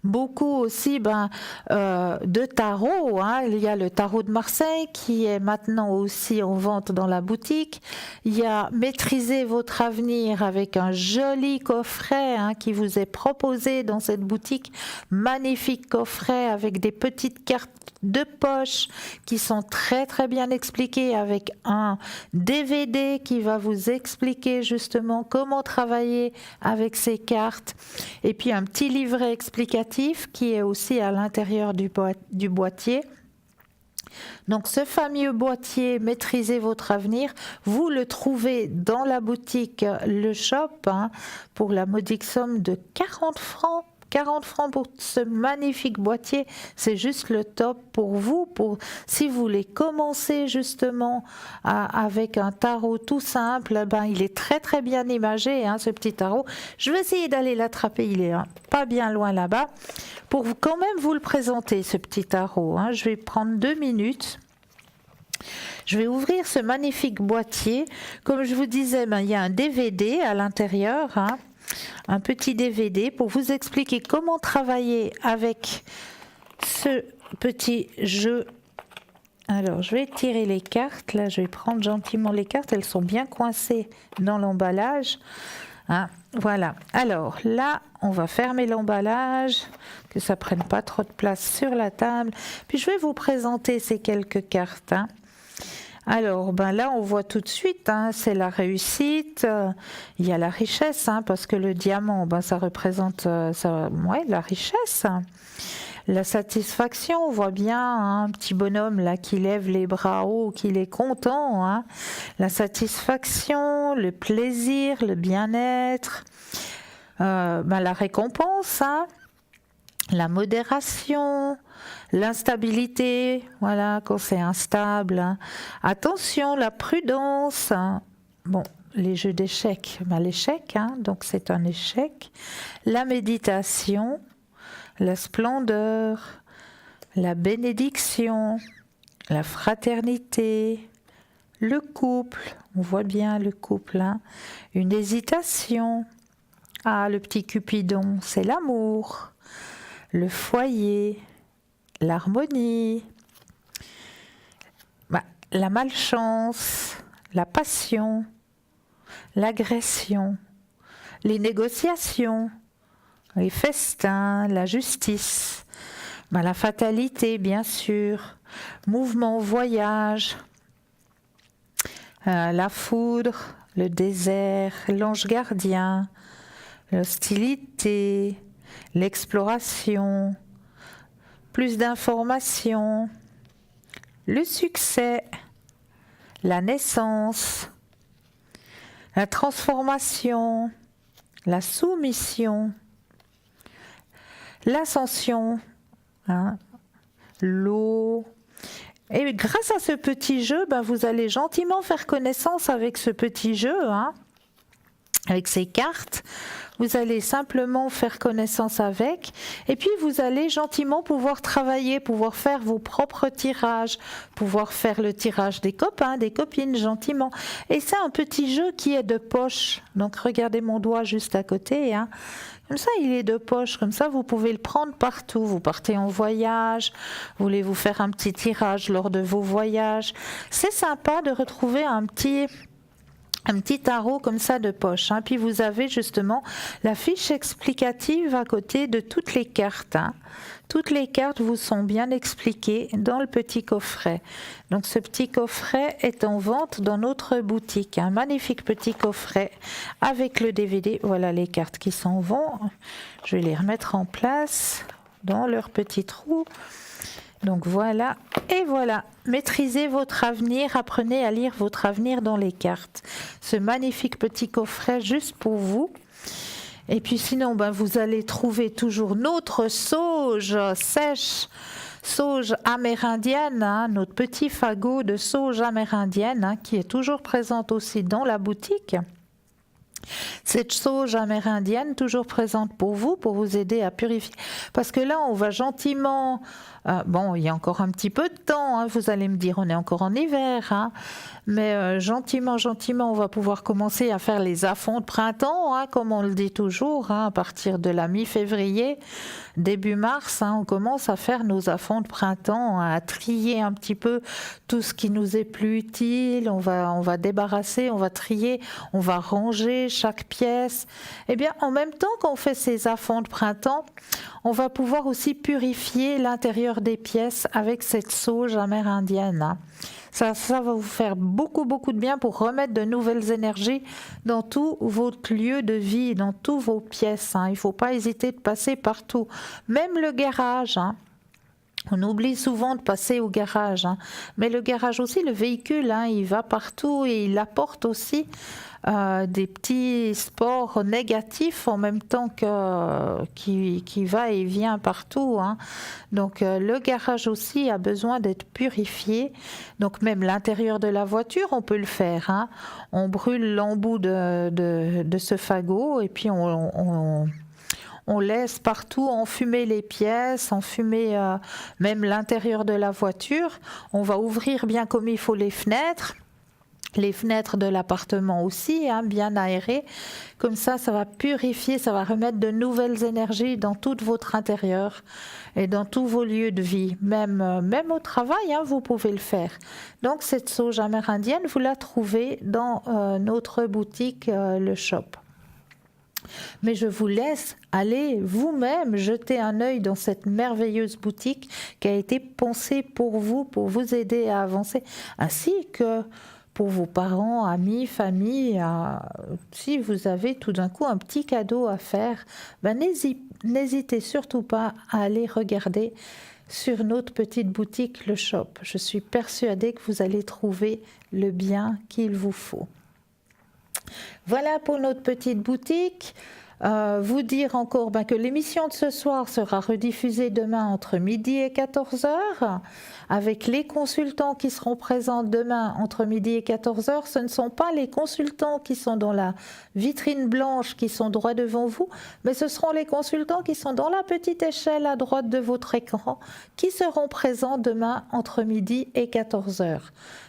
Beaucoup aussi de tarot, hein. Il y a le tarot de Marseille qui est maintenant aussi en vente dans la boutique. Il y a Maîtriser votre avenir avec un joli coffret, hein, qui vous est proposé dans cette boutique. Magnifique coffret avec des petites cartes de poche qui sont très très bien expliquées, avec un DVD qui va vous expliquer justement comment travailler avec ces cartes, et puis un petit livret explicatif qui est aussi à l'intérieur du boîtier. Donc ce fameux boîtier Maîtriser votre avenir, vous le trouvez dans la boutique Le Shop, hein, pour la modique somme de 40 francs. 40 francs pour ce magnifique boîtier, c'est juste le top pour vous, si vous voulez commencer justement avec un tarot tout simple. Il est très très bien imagé, hein, ce petit tarot. Je vais essayer d'aller l'attraper, il est pas bien loin là-bas, pour quand même vous le présenter, ce petit tarot, hein. Je vais prendre 2 minutes. Je vais ouvrir ce magnifique boîtier. Comme je vous disais, il y a un DVD à l'intérieur, hein. Un petit DVD pour vous expliquer comment travailler avec ce petit jeu. Alors, je vais tirer les cartes. Là, je vais prendre gentiment les cartes. Elles sont bien coincées dans l'emballage. Hein, voilà. Alors, là, on va fermer l'emballage, que ça ne prenne pas trop de place sur la table. Puis, je vais vous présenter ces quelques cartes, hein. Alors, là, on voit tout de suite, hein, c'est la réussite. Il y a la richesse, hein, parce que le diamant, ça représente la richesse. La satisfaction, on voit bien, hein, un petit bonhomme là qui lève les bras hauts, qu'il est content, hein. La satisfaction, le plaisir, le bien-être, la récompense, hein. La modération, l'instabilité, voilà, quand c'est instable, hein. Attention, la prudence, hein. Bon, les jeux d'échecs, l'échec, hein, donc c'est un échec. La méditation, la splendeur, la bénédiction, la fraternité, le couple, on voit bien le couple, hein. Une hésitation, le petit Cupidon, c'est l'amour. Le foyer, l'harmonie, la malchance, la passion, l'agression, les négociations, les festins, la justice, la fatalité, bien sûr, mouvement, voyage, la foudre, le désert, l'ange gardien, l'hostilité, l'exploration, plus d'informations, le succès, la naissance, la transformation, la soumission, l'ascension, hein, l'eau. Et grâce à ce petit jeu, vous allez gentiment faire connaissance avec ce petit jeu, hein, avec ces cartes. Vous allez simplement faire connaissance avec, et puis vous allez gentiment pouvoir travailler, pouvoir faire vos propres tirages, pouvoir faire le tirage des copains, des copines, gentiment. Et c'est un petit jeu qui est de poche. Donc regardez mon doigt juste à côté, hein. Comme ça, il est de poche. Comme ça, vous pouvez le prendre partout. Vous partez en voyage, voulez-vous faire un petit tirage lors de vos voyages. C'est sympa de retrouver un petit tarot comme ça de poche, hein. Puis vous avez justement la fiche explicative à côté de toutes les cartes, hein. Toutes les cartes vous sont bien expliquées dans le petit coffret. Donc ce petit coffret est en vente dans notre boutique. Un magnifique petit coffret avec le DVD. Voilà les cartes qui s'en vont. Je vais les remettre en place dans leur petit trou. Donc voilà, et voilà. Maîtrisez votre avenir, apprenez à lire votre avenir dans les cartes. Ce magnifique petit coffret juste pour vous. Et puis sinon, vous allez trouver toujours notre sauge sèche, sauge amérindienne, notre petit fagot de sauge amérindienne qui est toujours présente aussi dans la boutique. Cette sauge amérindienne toujours présente pour vous aider à purifier. Parce que là, on va gentiment... il y a encore un petit peu de temps, vous allez me dire, on est encore en hiver, mais gentiment, on va pouvoir commencer à faire les à-fonds de printemps, comme on le dit toujours, à partir de la mi-février, début mars, on commence à faire nos à-fonds de printemps, à trier un petit peu tout ce qui nous est plus utile, on va débarrasser, on va trier, on va ranger chaque pièce. Eh bien, en même temps qu'on fait ces à-fonds de printemps, on va pouvoir aussi purifier l'intérieur des pièces avec cette sauge amérindienne. Ça va vous faire beaucoup de bien pour remettre de nouvelles énergies dans tout votre lieu de vie, dans toutes vos pièces. Il ne faut pas hésiter de passer partout, même le garage. On oublie souvent de passer au garage, mais le garage aussi, le véhicule, il va partout et il apporte aussi des petits sports négatifs en même temps qui va et vient partout. Donc le garage aussi a besoin d'être purifié. Donc même l'intérieur de la voiture, on peut le faire. On brûle l'embout de ce fagot et puis on laisse partout enfumer les pièces, enfumer même l'intérieur de la voiture. On va ouvrir bien comme il faut les fenêtres de l'appartement aussi, bien aérées. Comme ça va purifier, ça va remettre de nouvelles énergies dans tout votre intérieur et dans tous vos lieux de vie. Même au travail, vous pouvez le faire. Donc cette sauge amérindienne, vous la trouvez dans notre boutique, le shop. Mais je vous laisse aller vous-même jeter un œil dans cette merveilleuse boutique qui a été pensée pour vous aider à avancer, ainsi que pour vos parents, amis, famille. Si vous avez tout d'un coup un petit cadeau à faire, n'hésitez surtout pas à aller regarder sur notre petite boutique, le shop. Je suis persuadée que vous allez trouver le bien qu'il vous faut. Voilà pour notre petite boutique. Vous dire encore que l'émission de ce soir sera rediffusée demain entre midi et 14h avec les consultants qui seront présents demain entre midi et 14h. Ce ne sont pas les consultants qui sont dans la vitrine blanche qui sont droit devant vous, mais ce seront les consultants qui sont dans la petite échelle à droite de votre écran qui seront présents demain entre midi et 14h.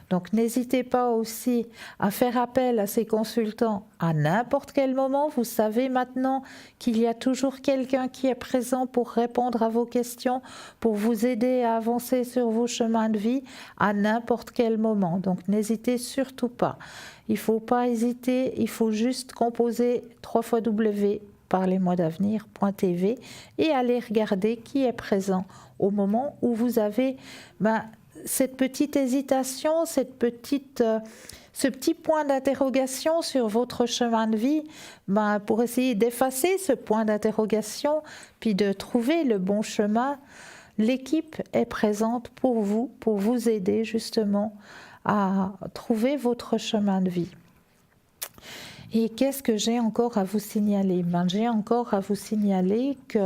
Donc n'hésitez pas aussi à faire appel à ces consultants à n'importe quel moment. Vous savez maintenant qu'il y a toujours quelqu'un qui est présent pour répondre à vos questions, pour vous aider à avancer sur vos chemins de vie à n'importe quel moment. Donc n'hésitez surtout pas. Il ne faut pas hésiter, il faut juste composer www.parlez-moi-d'avenir.tv et aller regarder qui est présent au moment où vous avez cette petite hésitation, ce petit point d'interrogation sur votre chemin de vie, pour essayer d'effacer ce point d'interrogation, puis de trouver le bon chemin. L'équipe est présente pour vous aider justement à trouver votre chemin de vie. Et qu'est-ce que j'ai encore à vous signaler ? J'ai encore à vous signaler que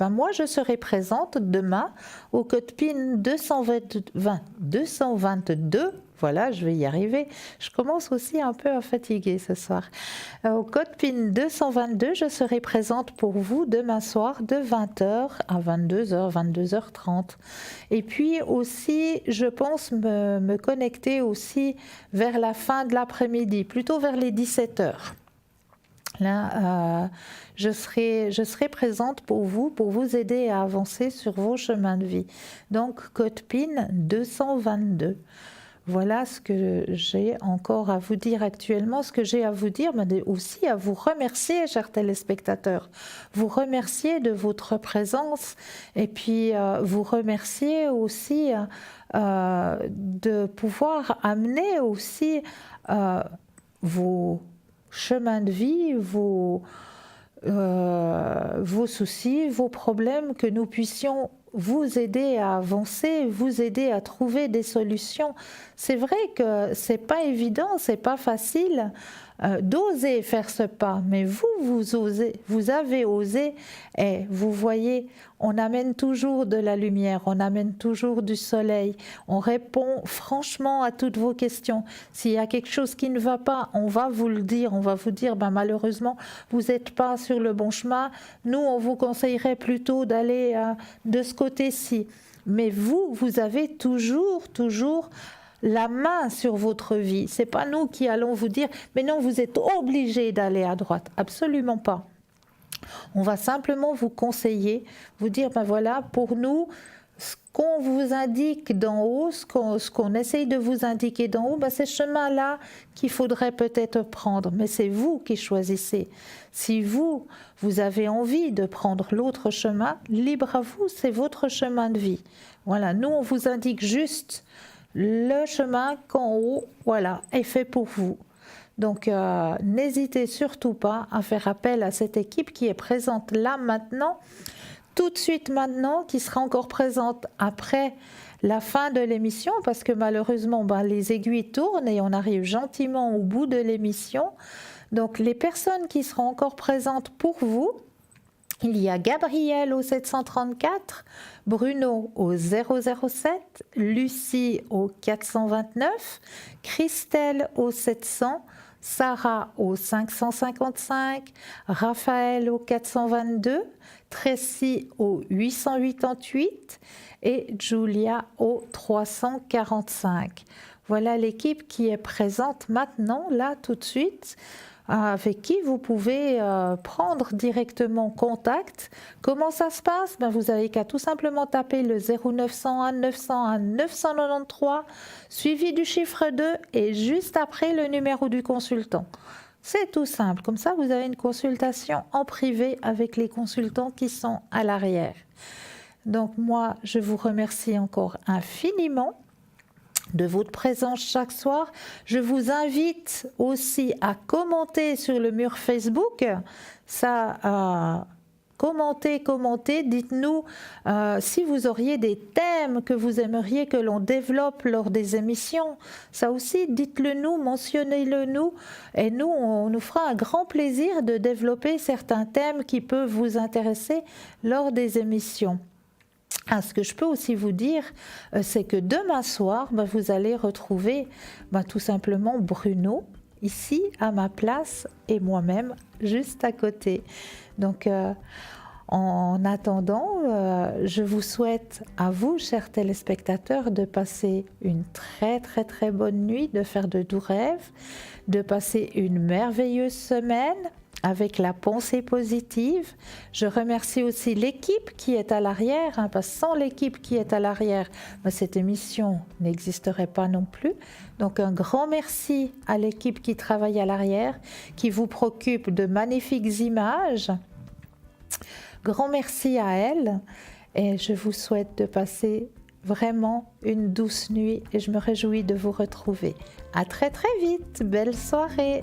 moi, je serai présente demain au code PIN 222. Voilà, je vais y arriver. Je commence aussi un peu à fatiguer ce soir. Au code PIN 222, je serai présente pour vous demain soir de 20h à 22h, 22h30. Et puis aussi, je pense me connecter aussi vers la fin de l'après-midi, plutôt vers les 17h. Là, je serai présente pour vous aider à avancer sur vos chemins de vie. Donc, code PIN 222. Voilà ce que j'ai encore à vous dire actuellement, ce que j'ai à vous dire, mais aussi à vous remercier, chers téléspectateurs. Vous remercier de votre présence et puis vous remercier aussi de pouvoir amener aussi vos chemins de vie, vos soucis, vos problèmes, que nous puissions vous aider à avancer, vous aider à trouver des solutions. C'est vrai que c'est pas évident, c'est pas facile d'oser faire ce pas, mais vous osez, vous avez osé, et vous voyez, on amène toujours de la lumière, on amène toujours du soleil, on répond franchement à toutes vos questions. S'il y a quelque chose qui ne va pas, on va vous le dire, on va vous dire, malheureusement, vous n'êtes pas sur le bon chemin, nous on vous conseillerait plutôt d'aller de ce côté-ci. Mais vous avez toujours la main sur votre vie. C'est pas nous qui allons vous dire, mais non, vous êtes obligé d'aller à droite. Absolument pas. On va simplement vous conseiller, vous dire, voilà, pour nous, ce qu'on vous indique d'en haut, ce qu'on essaye de vous indiquer d'en haut, c'est ce chemin-là qu'il faudrait peut-être prendre. Mais c'est vous qui choisissez. Si vous avez envie de prendre l'autre chemin, libre à vous, c'est votre chemin de vie. Voilà, nous, on vous indique juste le chemin qu'en haut, voilà, est fait pour vous. Donc, n'hésitez surtout pas à faire appel à cette équipe qui est présente là maintenant, tout de suite maintenant, qui sera encore présente après la fin de l'émission, parce que malheureusement, les aiguilles tournent et on arrive gentiment au bout de l'émission. Donc, les personnes qui seront encore présentes pour vous, il y a Gabriel au 734, Bruno au 007, Lucie au 429, Christelle au 700, Sarah au 555, Raphaël au 422, Tracy au 888 et Julia au 345. Voilà l'équipe qui est présente maintenant, là, tout de suite, avec qui vous pouvez prendre directement contact. Comment ça se passe ? Vous n'avez qu'à tout simplement taper le 0901 901 993, suivi du chiffre 2 et juste après le numéro du consultant. C'est tout simple. Comme ça, vous avez une consultation en privé avec les consultants qui sont à l'arrière. Donc moi, je vous remercie encore infiniment de votre présence chaque soir. Je vous invite aussi à commenter sur le mur Facebook. Commentez, dites-nous si vous auriez des thèmes que vous aimeriez que l'on développe lors des émissions. Ça aussi, dites-le nous, mentionnez-le nous, et nous, on nous fera un grand plaisir de développer certains thèmes qui peuvent vous intéresser lors des émissions. Ce que je peux aussi vous dire, c'est que demain soir, vous allez retrouver tout simplement Bruno, ici à ma place, et moi-même juste à côté. Donc, en attendant, je vous souhaite à vous, chers téléspectateurs, de passer une très très très bonne nuit, de faire de doux rêves, de passer une merveilleuse semaine avec la pensée positive. Je remercie aussi l'équipe qui est à l'arrière, parce que sans l'équipe qui est à l'arrière, cette émission n'existerait pas non plus. Donc un grand merci à l'équipe qui travaille à l'arrière, qui vous procure de magnifiques images. Grand merci à elle, et je vous souhaite de passer vraiment une douce nuit, et je me réjouis de vous retrouver. À très très vite, belle soirée.